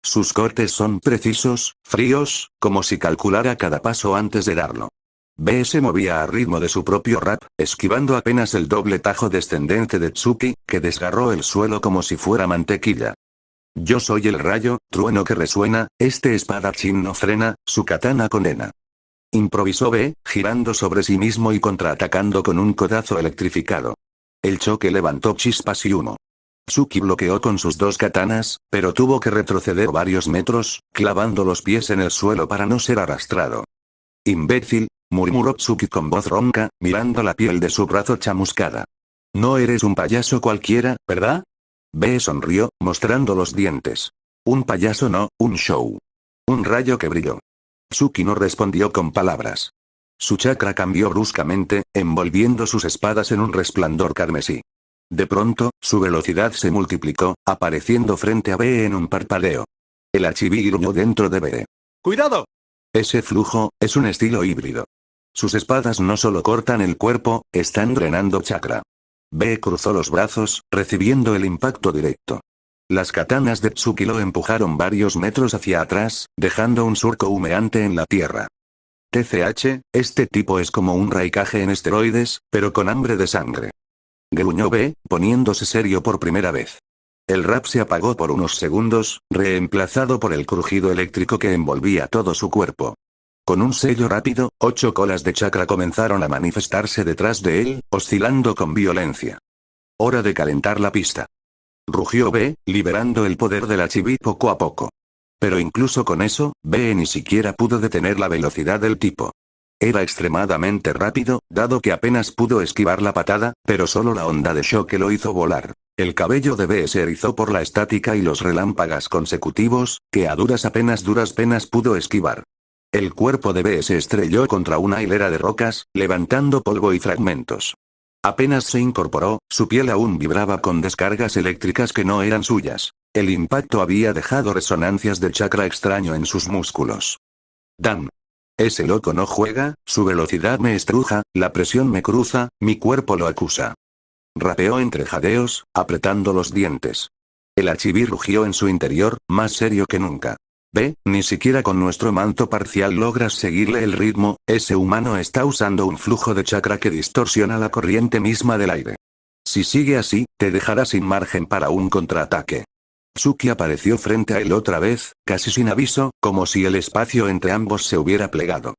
Sus cortes son precisos, fríos, como si calculara cada paso antes de darlo». Bee se movía a ritmo de su propio rap, esquivando apenas el doble tajo descendente de Tsuki, que desgarró el suelo como si fuera mantequilla. «Yo soy el rayo, trueno que resuena, este espadachín no frena, su katana condena». Improvisó Bee, girando sobre sí mismo y contraatacando con un codazo electrificado. El choque levantó chispas y humo. Tsuki bloqueó con sus dos katanas, pero tuvo que retroceder varios metros, clavando los pies en el suelo para no ser arrastrado. «Imbécil», murmuró Tsuki con voz ronca, mirando la piel de su brazo chamuscada. «No eres un payaso cualquiera, ¿verdad?». Bee sonrió, mostrando los dientes. «Un payaso no, un show. Un rayo que brilló». Tsuki no respondió con palabras. Su chakra cambió bruscamente, envolviendo sus espadas en un resplandor carmesí. De pronto, su velocidad se multiplicó, apareciendo frente a Bee en un parpadeo. El Achibi gruñó dentro de Bee. «¡Cuidado!». Ese flujo, es un estilo híbrido. Sus espadas no solo cortan el cuerpo, están drenando chakra. Bee cruzó los brazos, recibiendo el impacto directo. Las katanas de Tsuki lo empujaron varios metros hacia atrás, dejando un surco humeante en la tierra. «TCH, este tipo es como un Raikage en esteroides, pero con hambre de sangre». Gruñó Bee, poniéndose serio por primera vez. El rap se apagó por unos segundos, reemplazado por el crujido eléctrico que envolvía todo su cuerpo. Con un sello rápido, 8 colas de chakra comenzaron a manifestarse detrás de él, oscilando con violencia. «Hora de calentar la pista». Rugió Bee, liberando el poder del Achibi poco a poco. Pero incluso con eso, B ni siquiera pudo detener la velocidad del tipo. Era extremadamente rápido, dado que apenas pudo esquivar la patada, pero solo la onda de choque lo hizo volar. El cabello de B se erizó por la estática y los relámpagos consecutivos, que a duras penas pudo esquivar. El cuerpo de B se estrelló contra una hilera de rocas, levantando polvo y fragmentos. Apenas se incorporó, su piel aún vibraba con descargas eléctricas que no eran suyas. El impacto había dejado resonancias de chakra extraño en sus músculos. ¡Damn! Ese loco no juega, su velocidad me estruja, la presión me cruza, mi cuerpo lo acusa. Rapeó entre jadeos, apretando los dientes. El Archiví rugió en su interior, más serio que nunca. Ve, ni siquiera con nuestro manto parcial logras seguirle el ritmo, ese humano está usando un flujo de chakra que distorsiona la corriente misma del aire. Si sigue así, te dejará sin margen para un contraataque. Tsuki apareció frente a él otra vez, casi sin aviso, como si el espacio entre ambos se hubiera plegado.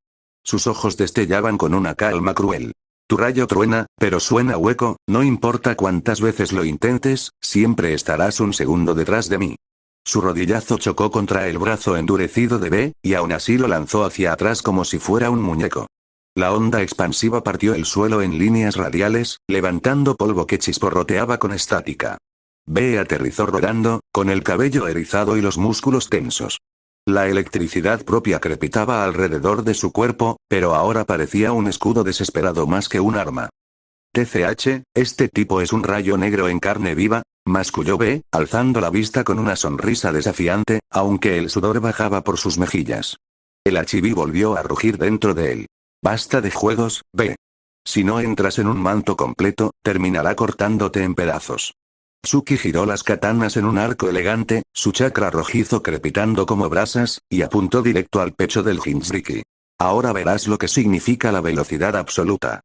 Sus ojos destellaban con una calma cruel. Tu rayo truena, pero suena hueco, no importa cuántas veces lo intentes, siempre estarás un segundo detrás de mí. Su rodillazo chocó contra el brazo endurecido de B, y aún así lo lanzó hacia atrás como si fuera un muñeco. La onda expansiva partió el suelo en líneas radiales, levantando polvo que chisporroteaba con estática. B aterrizó rodando, con el cabello erizado y los músculos tensos. La electricidad propia crepitaba alrededor de su cuerpo, pero ahora parecía un escudo desesperado más que un arma. TCH, este tipo es un rayo negro en carne viva, masculló B, alzando la vista con una sonrisa desafiante, aunque el sudor bajaba por sus mejillas. El Archiví volvió a rugir dentro de él. Basta de juegos, B. Si no entras en un manto completo, terminará cortándote en pedazos. Tsuki giró las katanas en un arco elegante, su chakra rojizo crepitando como brasas, y apuntó directo al pecho del Jinchuriki. Ahora verás lo que significa la velocidad absoluta.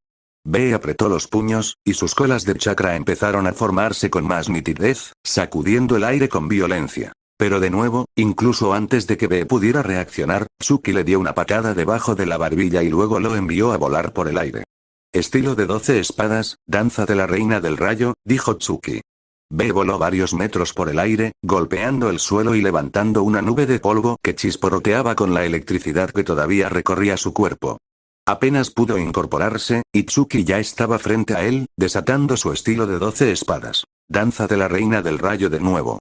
B apretó los puños, y sus colas de chakra empezaron a formarse con más nitidez, sacudiendo el aire con violencia. Pero de nuevo, incluso antes de que B pudiera reaccionar, Tsuki le dio una patada debajo de la barbilla y luego lo envió a volar por el aire. Estilo de 12 espadas, danza de la reina del rayo, dijo Tsuki. B voló varios metros por el aire, golpeando el suelo y levantando una nube de polvo que chisporroteaba con la electricidad que todavía recorría su cuerpo. Apenas pudo incorporarse, y Tsuki ya estaba frente a él, desatando su estilo de 12 espadas. Danza de la reina del rayo de nuevo.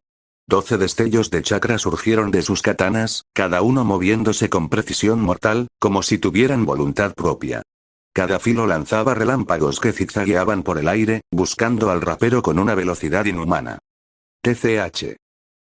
12 destellos de chakra surgieron de sus katanas, cada uno moviéndose con precisión mortal, como si tuvieran voluntad propia. Cada filo lanzaba relámpagos que zigzagueaban por el aire, buscando al rapero con una velocidad inhumana. TCH.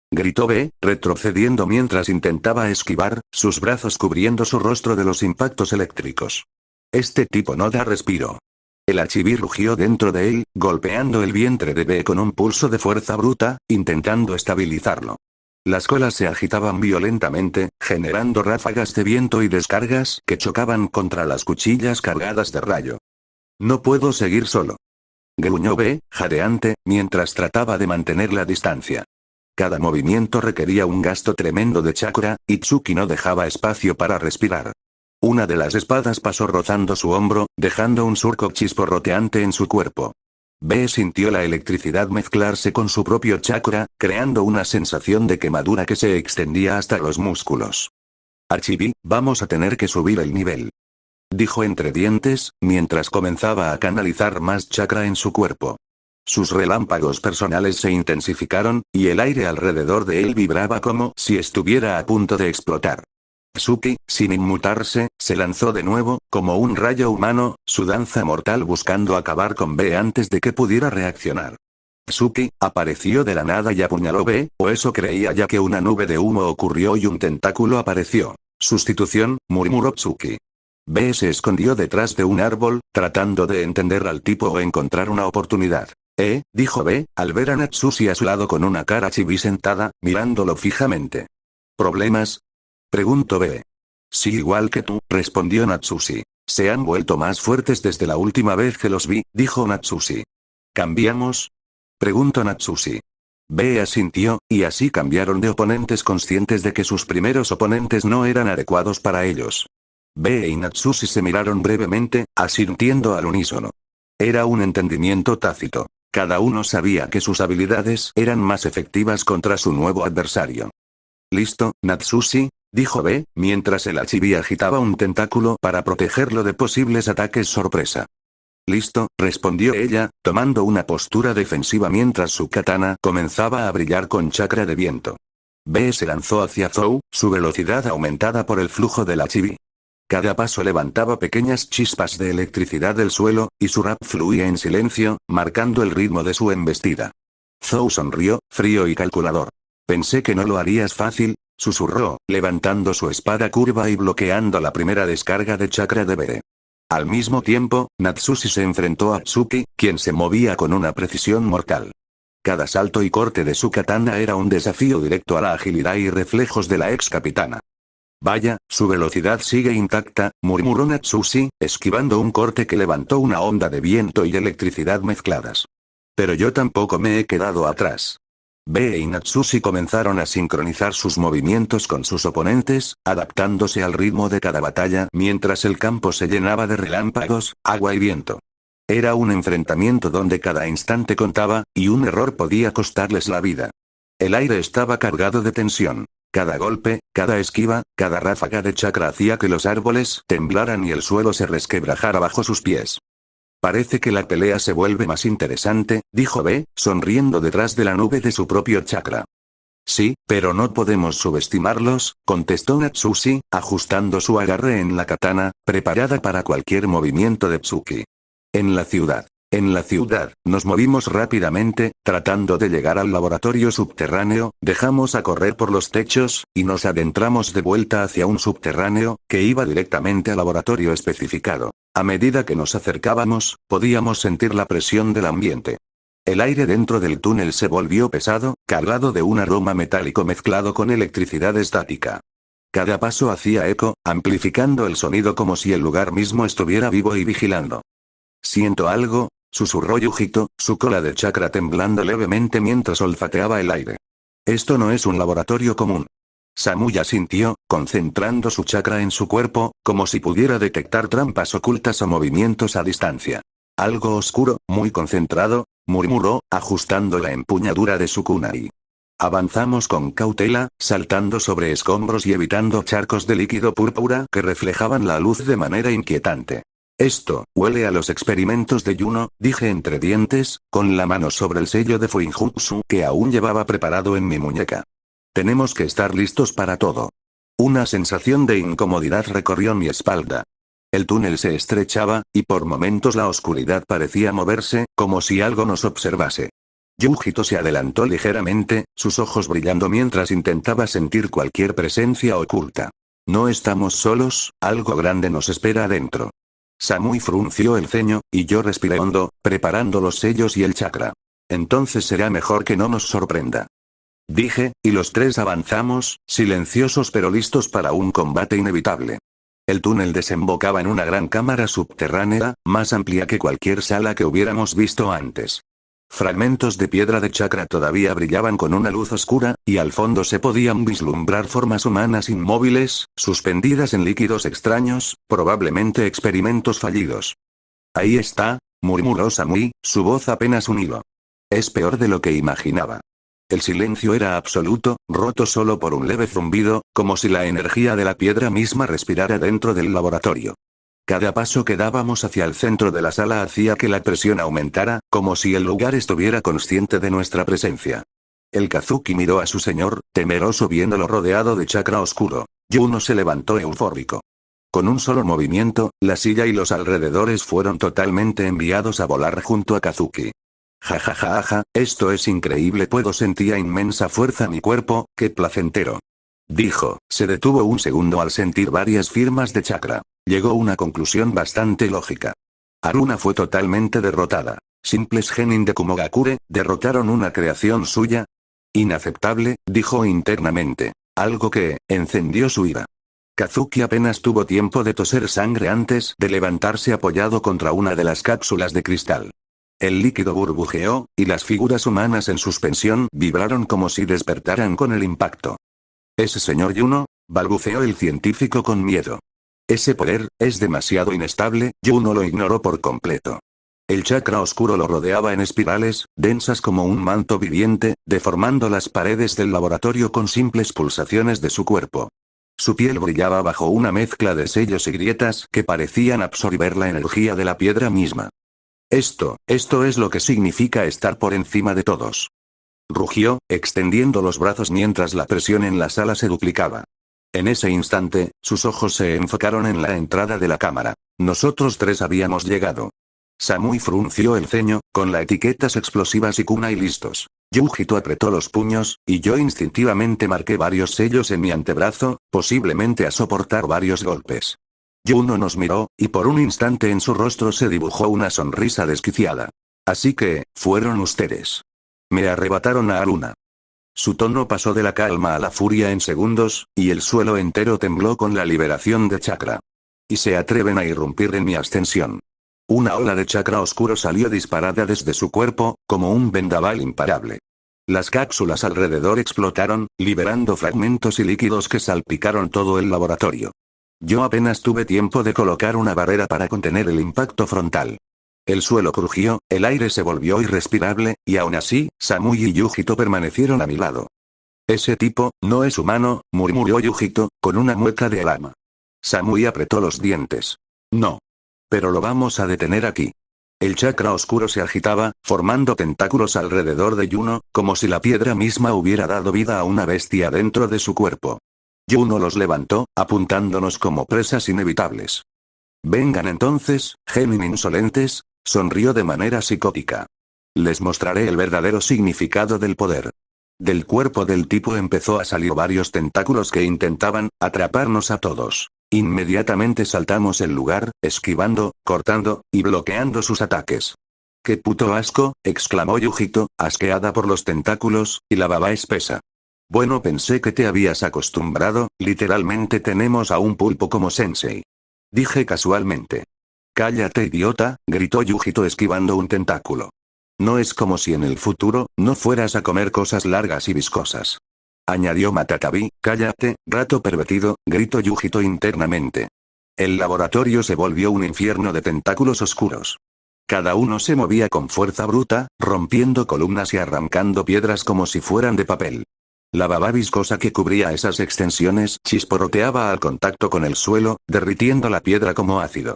Gritó B, retrocediendo mientras intentaba esquivar, sus brazos cubriendo su rostro de los impactos eléctricos. Este tipo no da respiro. El Archiví rugió dentro de él, golpeando el vientre de B con un pulso de fuerza bruta, intentando estabilizarlo. Las colas se agitaban violentamente, generando ráfagas de viento y descargas que chocaban contra las cuchillas cargadas de rayo. No puedo seguir solo. Gruñó B, jadeante, mientras trataba de mantener la distancia. Cada movimiento requería un gasto tremendo de chakra, y Tsuki no dejaba espacio para respirar. Una de las espadas pasó rozando su hombro, dejando un surco chisporroteante en su cuerpo. B sintió la electricidad mezclarse con su propio chakra, creando una sensación de quemadura que se extendía hasta los músculos. Archiví, vamos a tener que subir el nivel. Dijo entre dientes, mientras comenzaba a canalizar más chakra en su cuerpo. Sus relámpagos personales se intensificaron, y el aire alrededor de él vibraba como si estuviera a punto de explotar. Tsuki, sin inmutarse, se lanzó de nuevo, como un rayo humano, su danza mortal buscando acabar con B antes de que pudiera reaccionar. Tsuki, apareció de la nada y apuñaló B, o eso creía ya que una nube de humo ocurrió y un tentáculo apareció. Sustitución, murmuró Tsuki. B se escondió detrás de un árbol, tratando de entender al tipo o encontrar una oportunidad. Dijo B, al ver a Natsushi a su lado con una cara chibi sentada, mirándolo fijamente. ¿Problemas? Preguntó B. Sí, igual que tú, respondió Natsushi. Se han vuelto más fuertes desde la última vez que los vi, dijo Natsushi. ¿Cambiamos? Preguntó Natsushi. B asintió, y así cambiaron de oponentes conscientes de que sus primeros oponentes no eran adecuados para ellos. B y Natsushi se miraron brevemente, asintiendo al unísono. Era un entendimiento tácito. Cada uno sabía que sus habilidades eran más efectivas contra su nuevo adversario. Listo, Natsushi, dijo B, mientras el Achibi agitaba un tentáculo para protegerlo de posibles ataques sorpresa. Listo, respondió ella, tomando una postura defensiva mientras su katana comenzaba a brillar con chakra de viento. B se lanzó hacia Zou, su velocidad aumentada por el flujo del Achibi. Cada paso levantaba pequeñas chispas de electricidad del suelo, y su rap fluía en silencio, marcando el ritmo de su embestida. Zou sonrió, frío y calculador. Pensé que no lo harías fácil, susurró, levantando su espada curva y bloqueando la primera descarga de chakra de B. Al mismo tiempo, Natsushi se enfrentó a Tsuki, quien se movía con una precisión mortal. Cada salto y corte de su katana era un desafío directo a la agilidad y reflejos de la ex capitana. Vaya, su velocidad sigue intacta, murmuró Natsushi, esquivando un corte que levantó una onda de viento y electricidad mezcladas. Pero yo tampoco me he quedado atrás. B y Natsushi comenzaron a sincronizar sus movimientos con sus oponentes, adaptándose al ritmo de cada batalla mientras el campo se llenaba de relámpagos, agua y viento. Era un enfrentamiento donde cada instante contaba, y un error podía costarles la vida. El aire estaba cargado de tensión. Cada golpe, cada esquiva, cada ráfaga de chakra hacía que los árboles temblaran y el suelo se resquebrajara bajo sus pies. Parece que la pelea se vuelve más interesante, dijo B, sonriendo detrás de la nube de su propio chakra. Sí, pero no podemos subestimarlos, contestó Natsushi, ajustando su agarre en la katana, preparada para cualquier movimiento de Tsuki. En la ciudad, nos movimos rápidamente, tratando de llegar al laboratorio subterráneo, dejamos a correr por los techos, y nos adentramos de vuelta hacia un subterráneo, que iba directamente al laboratorio especificado. A medida que nos acercábamos, podíamos sentir la presión del ambiente. El aire dentro del túnel se volvió pesado, cargado de un aroma metálico mezclado con electricidad estática. Cada paso hacía eco, amplificando el sonido como si el lugar mismo estuviera vivo y vigilando. Siento algo, susurró Yujito, su cola de chakra temblando levemente mientras olfateaba el aire. Esto no es un laboratorio común. Samuya sintió, concentrando su chakra en su cuerpo, como si pudiera detectar trampas ocultas o movimientos a distancia. Algo oscuro, muy concentrado, murmuró, ajustando la empuñadura de su kunai. Avanzamos con cautela, saltando sobre escombros y evitando charcos de líquido púrpura que reflejaban la luz de manera inquietante. Esto, huele a los experimentos de Yuno, dije entre dientes, con la mano sobre el sello de Fuinjutsu que aún llevaba preparado en mi muñeca. Tenemos que estar listos para todo. Una sensación de incomodidad recorrió mi espalda. El túnel se estrechaba, y por momentos la oscuridad parecía moverse, como si algo nos observase. Yujito se adelantó ligeramente, sus ojos brillando mientras intentaba sentir cualquier presencia oculta. No estamos solos, algo grande nos espera adentro. Samui frunció el ceño, y yo respiré hondo, preparando los sellos y el chakra. Entonces será mejor que no nos sorprenda. Dije, y los tres avanzamos, silenciosos pero listos para un combate inevitable. El túnel desembocaba en una gran cámara subterránea, más amplia que cualquier sala que hubiéramos visto antes. Fragmentos de piedra de chakra todavía brillaban con una luz oscura, y al fondo se podían vislumbrar formas humanas inmóviles, suspendidas en líquidos extraños, probablemente experimentos fallidos. Ahí está, murmuró Samui, su voz apenas un hilo. Es peor de lo que imaginaba. El silencio era absoluto, roto solo por un leve zumbido, como si la energía de la piedra misma respirara dentro del laboratorio. Cada paso que dábamos hacia el centro de la sala hacía que la presión aumentara, como si el lugar estuviera consciente de nuestra presencia. El Kazuki miró a su señor, temeroso viéndolo rodeado de chakra oscuro. Yuno se levantó eufórico. Con un solo movimiento, la silla y los alrededores fueron totalmente enviados a volar junto a Kazuki. Ja, esto es increíble, sentía inmensa fuerza en mi cuerpo, qué placentero. Dijo, se detuvo un segundo al sentir varias firmas de chakra. Llegó a una conclusión bastante lógica. Haruna fue totalmente derrotada. Simples genin de Kumogakure, derrotaron una creación suya. Inaceptable, dijo internamente. Algo que, encendió su ira. Kazuki apenas tuvo tiempo de toser sangre antes de levantarse apoyado contra una de las cápsulas de cristal. El líquido burbujeó, y las figuras humanas en suspensión vibraron como si despertaran con el impacto. «¿Ese señor Yuno?», balbuceó el científico con miedo. «Ese poder, es demasiado inestable», Yuno lo ignoró por completo. El chakra oscuro lo rodeaba en espirales, densas como un manto viviente, deformando las paredes del laboratorio con simples pulsaciones de su cuerpo. Su piel brillaba bajo una mezcla de sellos y grietas que parecían absorber la energía de la piedra misma. Esto es lo que significa estar por encima de todos. Rugió, extendiendo los brazos mientras la presión en la sala se duplicaba. En ese instante, sus ojos se enfocaron en la entrada de la cámara. Nosotros tres habíamos llegado. Samui frunció el ceño, con las etiquetas explosivas y kunai listos. Yujito apretó los puños, y yo instintivamente marqué varios sellos en mi antebrazo, posiblemente a soportar varios golpes. Yuno nos miró, y por un instante en su rostro se dibujó una sonrisa desquiciada. Así que, fueron ustedes. Me arrebataron a Aruna. Su tono pasó de la calma a la furia en segundos, y el suelo entero tembló con la liberación de chakra. Y se atreven a irrumpir en mi ascensión. Una ola de chakra oscuro salió disparada desde su cuerpo, como un vendaval imparable. Las cápsulas alrededor explotaron, liberando fragmentos y líquidos que salpicaron todo el laboratorio. Yo apenas tuve tiempo de colocar una barrera para contener el impacto frontal. El suelo crujió, el aire se volvió irrespirable, y aún así, Samui y Yujito permanecieron a mi lado. Ese tipo, no es humano, murmuró Yujito, con una mueca de alama. Samui apretó los dientes. No. Pero lo vamos a detener aquí. El chakra oscuro se agitaba, formando tentáculos alrededor de Yuno, como si la piedra misma hubiera dado vida a una bestia dentro de su cuerpo. Yuno los levantó, apuntándonos como presas inevitables. Vengan entonces, Genin insolentes, sonrió de manera psicótica. Les mostraré el verdadero significado del poder. Del cuerpo del tipo empezó a salir varios tentáculos que intentaban atraparnos a todos. Inmediatamente saltamos el lugar, esquivando, cortando, y bloqueando sus ataques. ¡Qué puto asco!, exclamó Yujito, asqueada por los tentáculos, y la baba espesa. Bueno, pensé que te habías acostumbrado, literalmente tenemos a un pulpo como sensei. Dije casualmente. Cállate idiota, gritó Yujito esquivando un tentáculo. No es como si en el futuro, no fueras a comer cosas largas y viscosas. Añadió Matatabi, cállate, rato pervertido, gritó Yujito internamente. El laboratorio se volvió un infierno de tentáculos oscuros. Cada uno se movía con fuerza bruta, rompiendo columnas y arrancando piedras como si fueran de papel. La baba viscosa que cubría esas extensiones chisporroteaba al contacto con el suelo, derritiendo la piedra como ácido.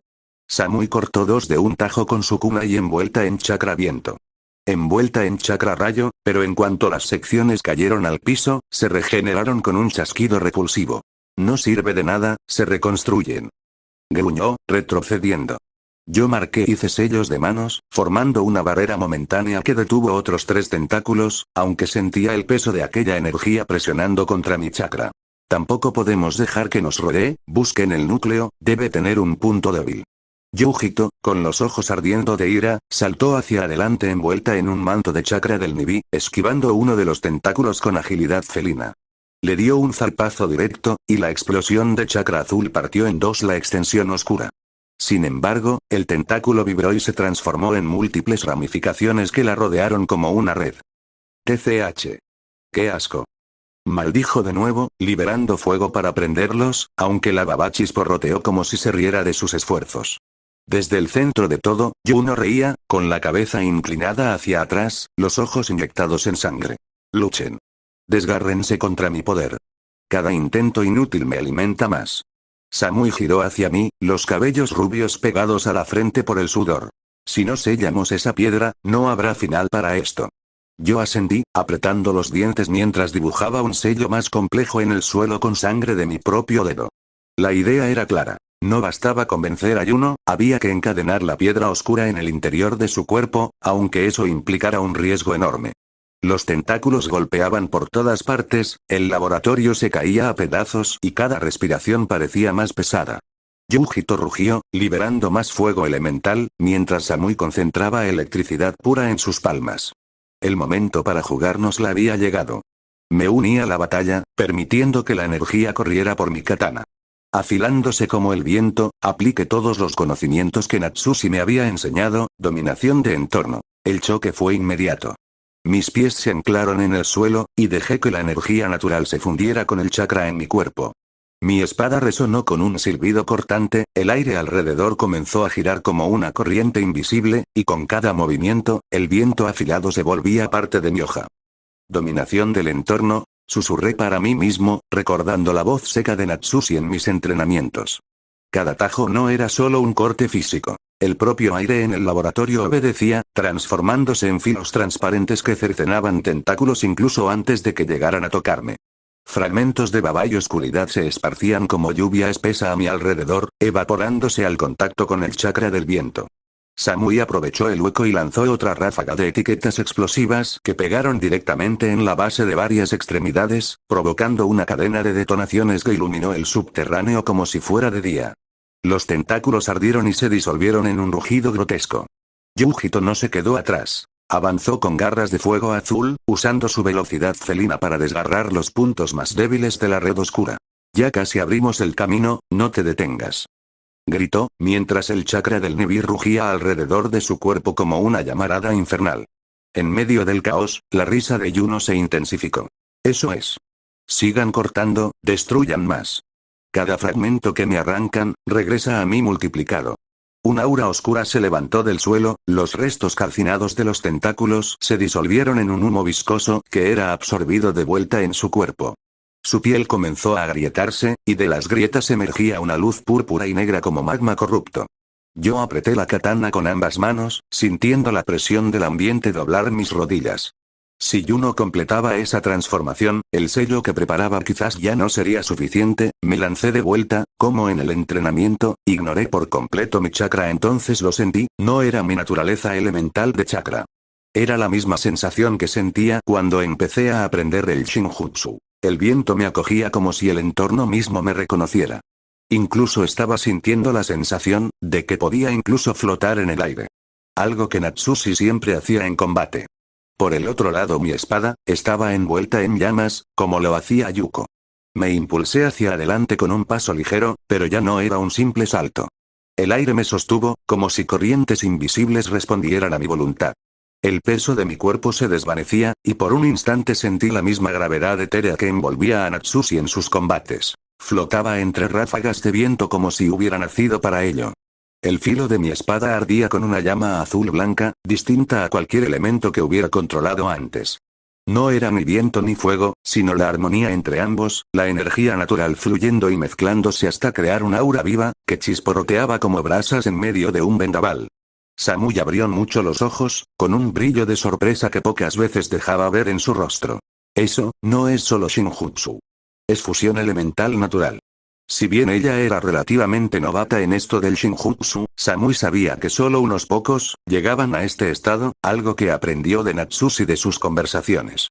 Samui cortó dos de un tajo con su kunai envuelta en chakra viento. Envuelta en chakra rayo, pero en cuanto las secciones cayeron al piso, se regeneraron con un chasquido repulsivo. No sirve de nada, se reconstruyen. Gruñó, retrocediendo. Yo marqué hice sellos de manos, formando una barrera momentánea que detuvo otros 3 tentáculos, aunque sentía el peso de aquella energía presionando contra mi chakra. Tampoco podemos dejar que nos rodee, busquen el núcleo, debe tener un punto débil. Yujito, con los ojos ardiendo de ira, saltó hacia adelante envuelta en un manto de chakra del Nibi, esquivando uno de los tentáculos con agilidad felina. Le dio un zarpazo directo, y la explosión de chakra azul partió en dos la extensión oscura. Sin embargo, el tentáculo vibró y se transformó en múltiples ramificaciones que la rodearon como una red. TCH. ¡Qué asco! Maldijo de nuevo, liberando fuego para prenderlos, aunque la baba chisporroteó como si se riera de sus esfuerzos. Desde el centro de todo, Yuno reía, con la cabeza inclinada hacia atrás, los ojos inyectados en sangre. Luchen. Desgárrense contra mi poder. Cada intento inútil me alimenta más. Samui giró hacia mí, los cabellos rubios pegados a la frente por el sudor. Si no sellamos esa piedra, no habrá final para esto. Yo asentí, apretando los dientes mientras dibujaba un sello más complejo en el suelo con sangre de mi propio dedo. La idea era clara. No bastaba convencer a Yuno, había que encadenar la piedra oscura en el interior de su cuerpo, aunque eso implicara un riesgo enorme. Los tentáculos golpeaban por todas partes, el laboratorio se caía a pedazos y cada respiración parecía más pesada. Yujito rugió, liberando más fuego elemental, mientras Samui concentraba electricidad pura en sus palmas. El momento para jugárnosla había llegado. Me uní a la batalla, permitiendo que la energía corriera por mi katana. Afilándose como el viento, apliqué todos los conocimientos que Natsushi me había enseñado, dominación de entorno. El choque fue inmediato. Mis pies se anclaron en el suelo, y dejé que la energía natural se fundiera con el chakra en mi cuerpo. Mi espada resonó con un silbido cortante, el aire alrededor comenzó a girar como una corriente invisible, y con cada movimiento, el viento afilado se volvía parte de mi hoja. Dominación del entorno, susurré para mí mismo, recordando la voz seca de Natsushi en mis entrenamientos. Cada tajo no era solo un corte físico. El propio aire en el laboratorio obedecía, transformándose en filos transparentes que cercenaban tentáculos incluso antes de que llegaran a tocarme. Fragmentos de baba y oscuridad se esparcían como lluvia espesa a mi alrededor, evaporándose al contacto con el chakra del viento. Samui aprovechó el hueco y lanzó otra ráfaga de etiquetas explosivas que pegaron directamente en la base de varias extremidades, provocando una cadena de detonaciones que iluminó el subterráneo como si fuera de día. Los tentáculos ardieron y se disolvieron en un rugido grotesco. Yujito no se quedó atrás. Avanzó con garras de fuego azul, usando su velocidad felina para desgarrar los puntos más débiles de la red oscura. Ya casi abrimos el camino, no te detengas. Gritó, mientras el chakra del Nibi rugía alrededor de su cuerpo como una llamarada infernal. En medio del caos, la risa de Yuno se intensificó. Eso es. Sigan cortando, destruyan más. Cada fragmento que me arrancan, regresa a mí multiplicado. Un aura oscura se levantó del suelo, los restos calcinados de los tentáculos se disolvieron en un humo viscoso que era absorbido de vuelta en su cuerpo. Su piel comenzó a agrietarse, y de las grietas emergía una luz púrpura y negra como magma corrupto. Yo apreté la katana con ambas manos, sintiendo la presión del ambiente doblar mis rodillas. Si Yuno completaba esa transformación, el sello que preparaba quizás ya no sería suficiente, me lancé de vuelta, como en el entrenamiento, ignoré por completo mi chakra, entonces lo sentí, no era mi naturaleza elemental de chakra. Era la misma sensación que sentía cuando empecé a aprender el Shinjutsu. El viento me acogía como si el entorno mismo me reconociera. Incluso estaba sintiendo la sensación de que podía incluso flotar en el aire. Algo que Natsushi siempre hacía en combate. Por el otro lado mi espada, estaba envuelta en llamas, como lo hacía Yuko. Me impulsé hacia adelante con un paso ligero, pero ya no era un simple salto. El aire me sostuvo, como si corrientes invisibles respondieran a mi voluntad. El peso de mi cuerpo se desvanecía, y por un instante sentí la misma gravedad etérea que envolvía a Natsushi en sus combates. Flotaba entre ráfagas de viento como si hubiera nacido para ello. El filo de mi espada ardía con una llama azul blanca, distinta a cualquier elemento que hubiera controlado antes. No era ni viento ni fuego, sino la armonía entre ambos, la energía natural fluyendo y mezclándose hasta crear un aura viva, que chisporroteaba como brasas en medio de un vendaval. Samui abrió mucho los ojos, con un brillo de sorpresa que pocas veces dejaba ver en su rostro. Eso, no es solo Shinjutsu. Es fusión elemental natural. Si bien ella era relativamente novata en esto del Shinjutsu, Samui sabía que solo unos pocos llegaban a este estado, algo que aprendió de Natsushi de sus conversaciones.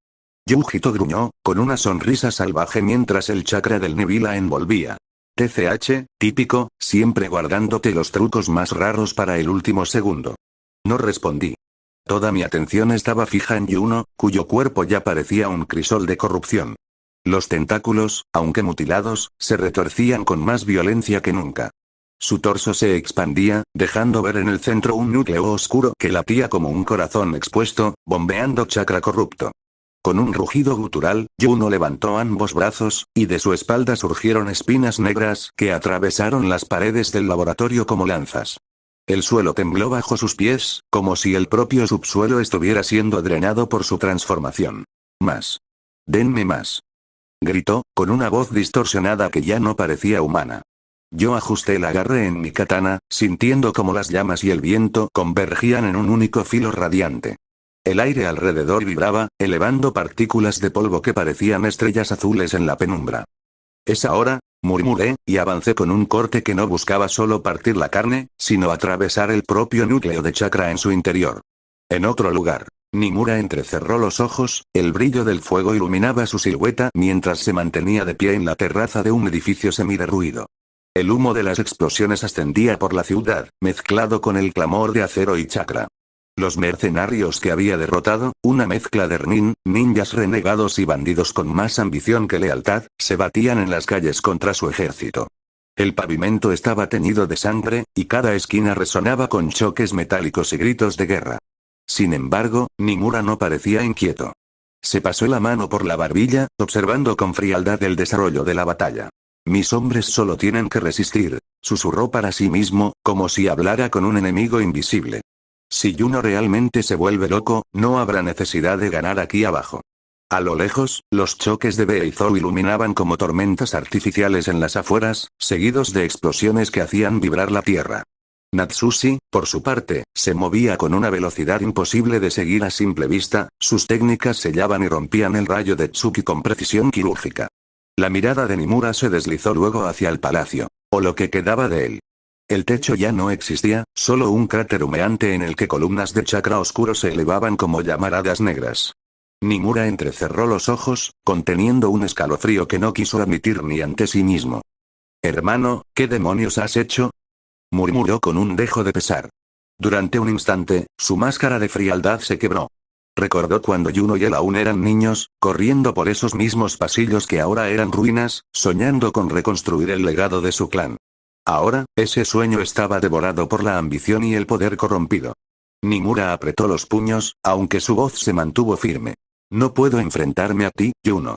Yujito gruñó, con una sonrisa salvaje mientras el chakra del Nibi la envolvía. TCH, típico, siempre guardándote los trucos más raros para el último segundo. No respondí. Toda mi atención estaba fija en Yuno, cuyo cuerpo ya parecía un crisol de corrupción. Los tentáculos, aunque mutilados, se retorcían con más violencia que nunca. Su torso se expandía, dejando ver en el centro un núcleo oscuro que latía como un corazón expuesto, bombeando chakra corrupto. Con un rugido gutural, Yuno levantó ambos brazos, y de su espalda surgieron espinas negras que atravesaron las paredes del laboratorio como lanzas. El suelo tembló bajo sus pies, como si el propio subsuelo estuviera siendo drenado por su transformación. Más. Denme más. Gritó, con una voz distorsionada que ya no parecía humana. Yo ajusté el agarre en mi katana, sintiendo como las llamas y el viento convergían en un único filo radiante. El aire alrededor vibraba, elevando partículas de polvo que parecían estrellas azules en la penumbra. «Es ahora», murmuré, y avancé con un corte que no buscaba solo partir la carne, sino atravesar el propio núcleo de chakra en su interior. En otro lugar, Nimura entrecerró los ojos, el brillo del fuego iluminaba su silueta mientras se mantenía de pie en la terraza de un edificio semiderruido. El humo de las explosiones ascendía por la ciudad, mezclado con el clamor de acero y chakra. Los mercenarios que había derrotado, una mezcla de Rnin, ninjas renegados y bandidos con más ambición que lealtad, se batían en las calles contra su ejército. El pavimento estaba teñido de sangre, y cada esquina resonaba con choques metálicos y gritos de guerra. Sin embargo, Nimura no parecía inquieto. Se pasó la mano por la barbilla, observando con frialdad el desarrollo de la batalla. Mis hombres solo tienen que resistir, susurró para sí mismo, como si hablara con un enemigo invisible. Si Juno realmente se vuelve loco, no habrá necesidad de ganar aquí abajo. A lo lejos, los choques de Beizou iluminaban como tormentas artificiales en las afueras, seguidos de explosiones que hacían vibrar la tierra. Natsushi, por su parte, se movía con una velocidad imposible de seguir a simple vista, sus técnicas sellaban y rompían el rayo de Tsuki con precisión quirúrgica. La mirada de Nimura se deslizó luego hacia el palacio, o lo que quedaba de él. El techo ya no existía, solo un cráter humeante en el que columnas de chakra oscuro se elevaban como llamaradas negras. Nimura entrecerró los ojos, conteniendo un escalofrío que no quiso admitir ni ante sí mismo. «Hermano, ¿qué demonios has hecho?», murmuró con un dejo de pesar. Durante un instante, su máscara de frialdad se quebró. Recordó cuando Juno y él aún eran niños, corriendo por esos mismos pasillos que ahora eran ruinas, soñando con reconstruir el legado de su clan. Ahora, ese sueño estaba devorado por la ambición y el poder corrompido. Nimura apretó los puños, aunque su voz se mantuvo firme. «No puedo enfrentarme a ti, Juno.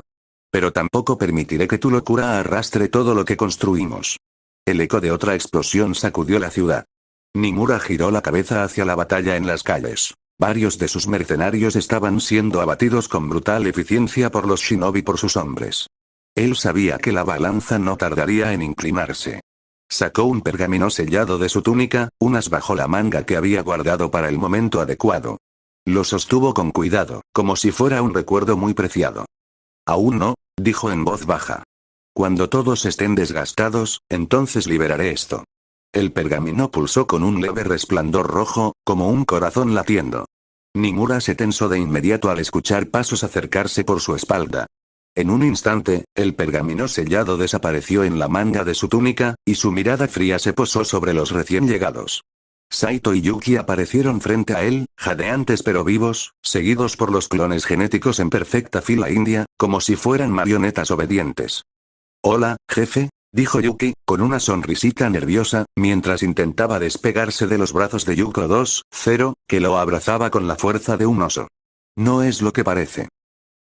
Pero tampoco permitiré que tu locura arrastre todo lo que construimos». El eco de otra explosión sacudió la ciudad. Nimura giró la cabeza hacia la batalla en las calles. Varios de sus mercenarios estaban siendo abatidos con brutal eficiencia por los shinobi por sus hombres. Él sabía que la balanza no tardaría en inclinarse. Sacó un pergamino sellado de su túnica, unas bajo la manga que había guardado para el momento adecuado. Lo sostuvo con cuidado, como si fuera un recuerdo muy preciado. «Aún no», dijo en voz baja. «Cuando todos estén desgastados, entonces liberaré esto». El pergamino pulsó con un leve resplandor rojo, como un corazón latiendo. Nimura se tensó de inmediato al escuchar pasos acercarse por su espalda. En un instante, el pergamino sellado desapareció en la manga de su túnica, y su mirada fría se posó sobre los recién llegados. Saito y Yuki aparecieron frente a él, jadeantes pero vivos, seguidos por los clones genéticos en perfecta fila india, como si fueran marionetas obedientes. «Hola, jefe», dijo Yuki, con una sonrisita nerviosa, mientras intentaba despegarse de los brazos de Yuko 2-0, que lo abrazaba con la fuerza de un oso. «No es lo que parece».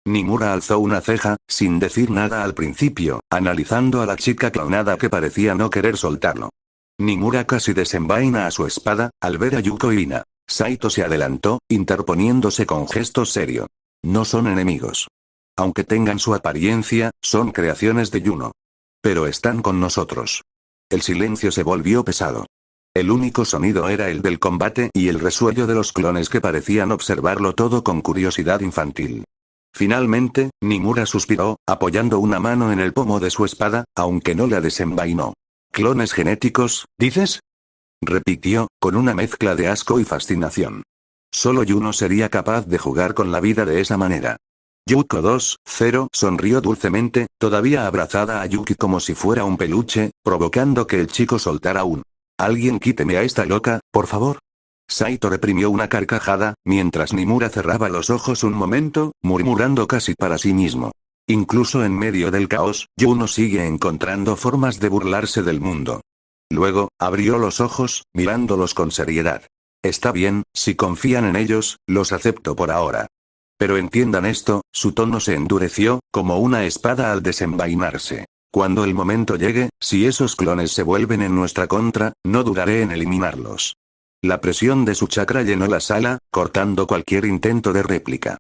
Nimura alzó una ceja, sin decir nada al principio, analizando a la chica clonada que parecía no querer soltarlo. Nimura casi desenvaina a su espada, al ver a Yuko y Ina. Saito se adelantó, interponiéndose con gesto serio. «No son enemigos. Aunque tengan su apariencia, son creaciones de Juno. Pero están con nosotros». El silencio se volvió pesado. El único sonido era el del combate y el resuello de los clones que parecían observarlo todo con curiosidad infantil. Finalmente, Nimura suspiró, apoyando una mano en el pomo de su espada, aunque no la desenvainó. «¿Clones genéticos, dices?», repitió, con una mezcla de asco y fascinación. Solo Juno sería capaz de jugar con la vida de esa manera. Yuko 2-0 sonrió dulcemente, todavía abrazada a Yuki como si fuera un peluche, provocando que el chico soltara un «Alguien quíteme a esta loca, por favor». Saito reprimió una carcajada, mientras Nimura cerraba los ojos un momento, murmurando casi para sí mismo. Incluso en medio del caos, Juno sigue encontrando formas de burlarse del mundo. Luego, abrió los ojos, mirándolos con seriedad. «Está bien, si confían en ellos, los acepto por ahora. Pero entiendan esto», su tono se endureció, como una espada al desenvainarse. «Cuando el momento llegue, si esos clones se vuelven en nuestra contra, no dudaré en eliminarlos». La presión de su chakra llenó la sala, cortando cualquier intento de réplica.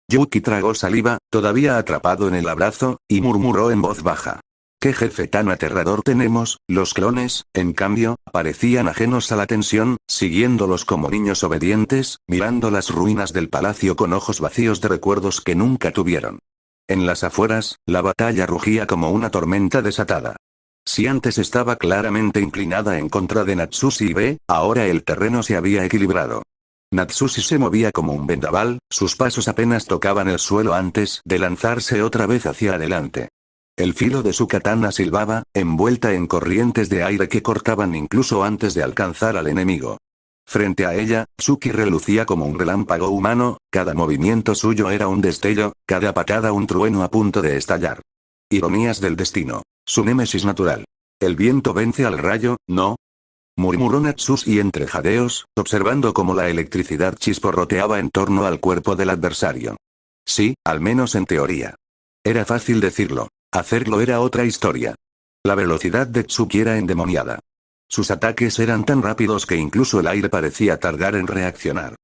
Yuki tragó saliva, todavía atrapado en el abrazo, y murmuró en voz baja. «¿Qué jefe tan aterrador tenemos?». Los clones, en cambio, parecían ajenos a la tensión, siguiéndolos como niños obedientes, mirando las ruinas del palacio con ojos vacíos de recuerdos que nunca tuvieron. En las afueras, la batalla rugía como una tormenta desatada. Si antes estaba claramente inclinada en contra de Natsushi y B, ahora el terreno se había equilibrado. Natsushi se movía como un vendaval, sus pasos apenas tocaban el suelo antes de lanzarse otra vez hacia adelante. El filo de su katana silbaba, envuelta en corrientes de aire que cortaban incluso antes de alcanzar al enemigo. Frente a ella, Tsuki relucía como un relámpago humano, cada movimiento suyo era un destello, cada patada un trueno a punto de estallar. Ironías del destino. Su némesis natural. «El viento vence al rayo, ¿no?», murmuró Natsushi entre jadeos, observando cómo la electricidad chisporroteaba en torno al cuerpo del adversario. Sí, al menos en teoría. Era fácil decirlo. Hacerlo era otra historia. La velocidad de Tsuki era endemoniada. Sus ataques eran tan rápidos que incluso el aire parecía tardar en reaccionar.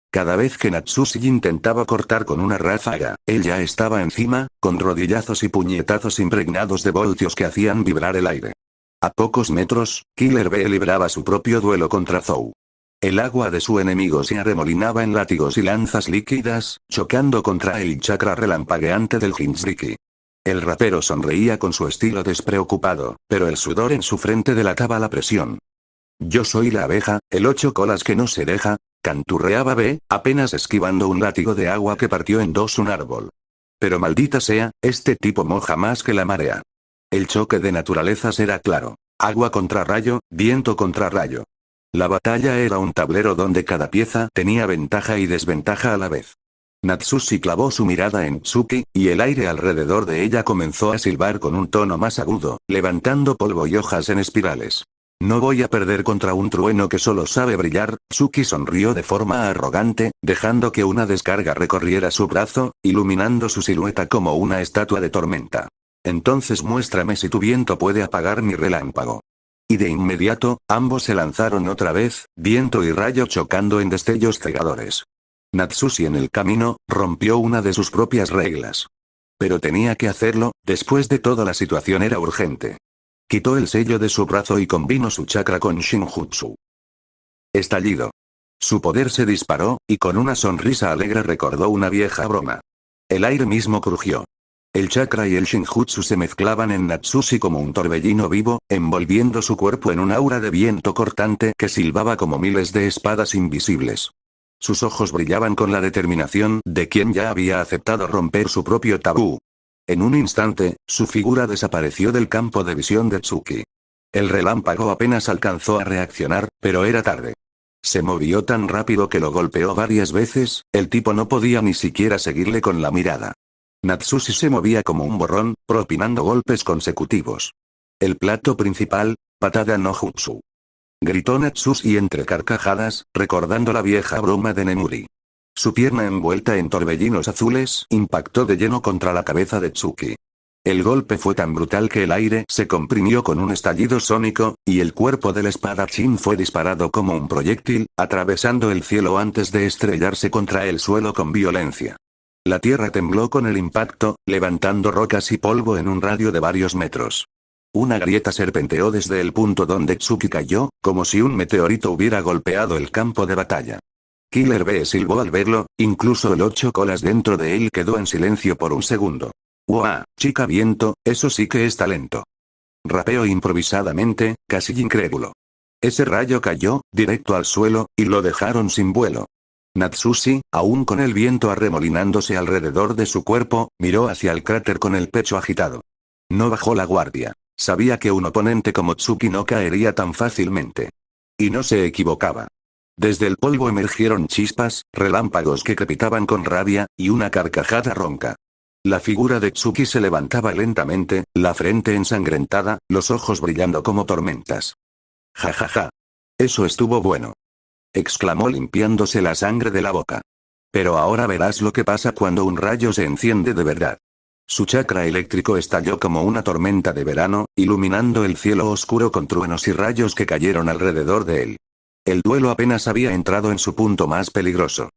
Cada vez que Natsushi intentaba cortar con una ráfaga, él ya estaba encima, con rodillazos y puñetazos impregnados de voltios que hacían vibrar el aire. A pocos metros, Killer Bee libraba su propio duelo contra Zou. El agua de su enemigo se arremolinaba en látigos y lanzas líquidas, chocando contra el chakra relampagueante del Jinchuriki. El rapero sonreía con su estilo despreocupado, pero el sudor en su frente delataba la presión. Yo soy la abeja, el 8 colas que no se deja, canturreaba B, apenas esquivando un látigo de agua que partió en dos un árbol. Pero maldita sea, este tipo moja más que la marea. El choque de naturalezas era claro. Agua contra rayo, viento contra rayo. La batalla era un tablero donde cada pieza tenía ventaja y desventaja a la vez. Natsushi clavó su mirada en Tsuki, y el aire alrededor de ella comenzó a silbar con un tono más agudo, levantando polvo y hojas en espirales. No voy a perder contra un trueno que solo sabe brillar. Tsuki sonrió de forma arrogante, dejando que una descarga recorriera su brazo, iluminando su silueta como una estatua de tormenta. Entonces muéstrame si tu viento puede apagar mi relámpago. Y de inmediato, ambos se lanzaron otra vez, viento y rayo chocando en destellos cegadores. Natsushi en el camino, rompió una de sus propias reglas. Pero tenía que hacerlo, después de todo la situación era urgente. Quitó el sello de su brazo y combinó su chakra con Shinjutsu. Estallido. Su poder se disparó, y con una sonrisa alegre recordó una vieja broma. El aire mismo crujió. El chakra y el Shinjutsu se mezclaban en Natsushi como un torbellino vivo, envolviendo su cuerpo en un aura de viento cortante que silbaba como miles de espadas invisibles. Sus ojos brillaban con la determinación de quien ya había aceptado romper su propio tabú. En un instante, su figura desapareció del campo de visión de Tsuki. El relámpago apenas alcanzó a reaccionar, pero era tarde. Se movió tan rápido que lo golpeó varias veces, el tipo no podía ni siquiera seguirle con la mirada. Natsushi se movía como un borrón, propinando golpes consecutivos. El plato principal, patada no jutsu. Gritó Natsushi entre carcajadas, recordando la vieja broma de Nemuri. Su pierna envuelta en torbellinos azules impactó de lleno contra la cabeza de Tsuki. El golpe fue tan brutal que el aire se comprimió con un estallido sónico, y el cuerpo del espadachín fue disparado como un proyectil, atravesando el cielo antes de estrellarse contra el suelo con violencia. La tierra tembló con el impacto, levantando rocas y polvo en un radio de varios metros. Una grieta serpenteó desde el punto donde Tsuki cayó, como si un meteorito hubiera golpeado el campo de batalla. Killer Bee silbó al verlo, incluso el 8 colas dentro de él quedó en silencio por un segundo. ¡Uah, chica viento, eso sí que es talento! Rapeó improvisadamente, casi incrédulo. Ese rayo cayó, directo al suelo, y lo dejaron sin vuelo. Natsushi, aún con el viento arremolinándose alrededor de su cuerpo, miró hacia el cráter con el pecho agitado. No bajó la guardia. Sabía que un oponente como Tsuki no caería tan fácilmente. Y no se equivocaba. Desde el polvo emergieron chispas, relámpagos que crepitaban con rabia, y una carcajada ronca. La figura de Tsuki se levantaba lentamente, la frente ensangrentada, los ojos brillando como tormentas. Ja ja ja. Eso estuvo bueno. Exclamó limpiándose la sangre de la boca. Pero ahora verás lo que pasa cuando un rayo se enciende de verdad. Su chakra eléctrico estalló como una tormenta de verano, iluminando el cielo oscuro con truenos y rayos que cayeron alrededor de él. El duelo apenas había entrado en su punto más peligroso.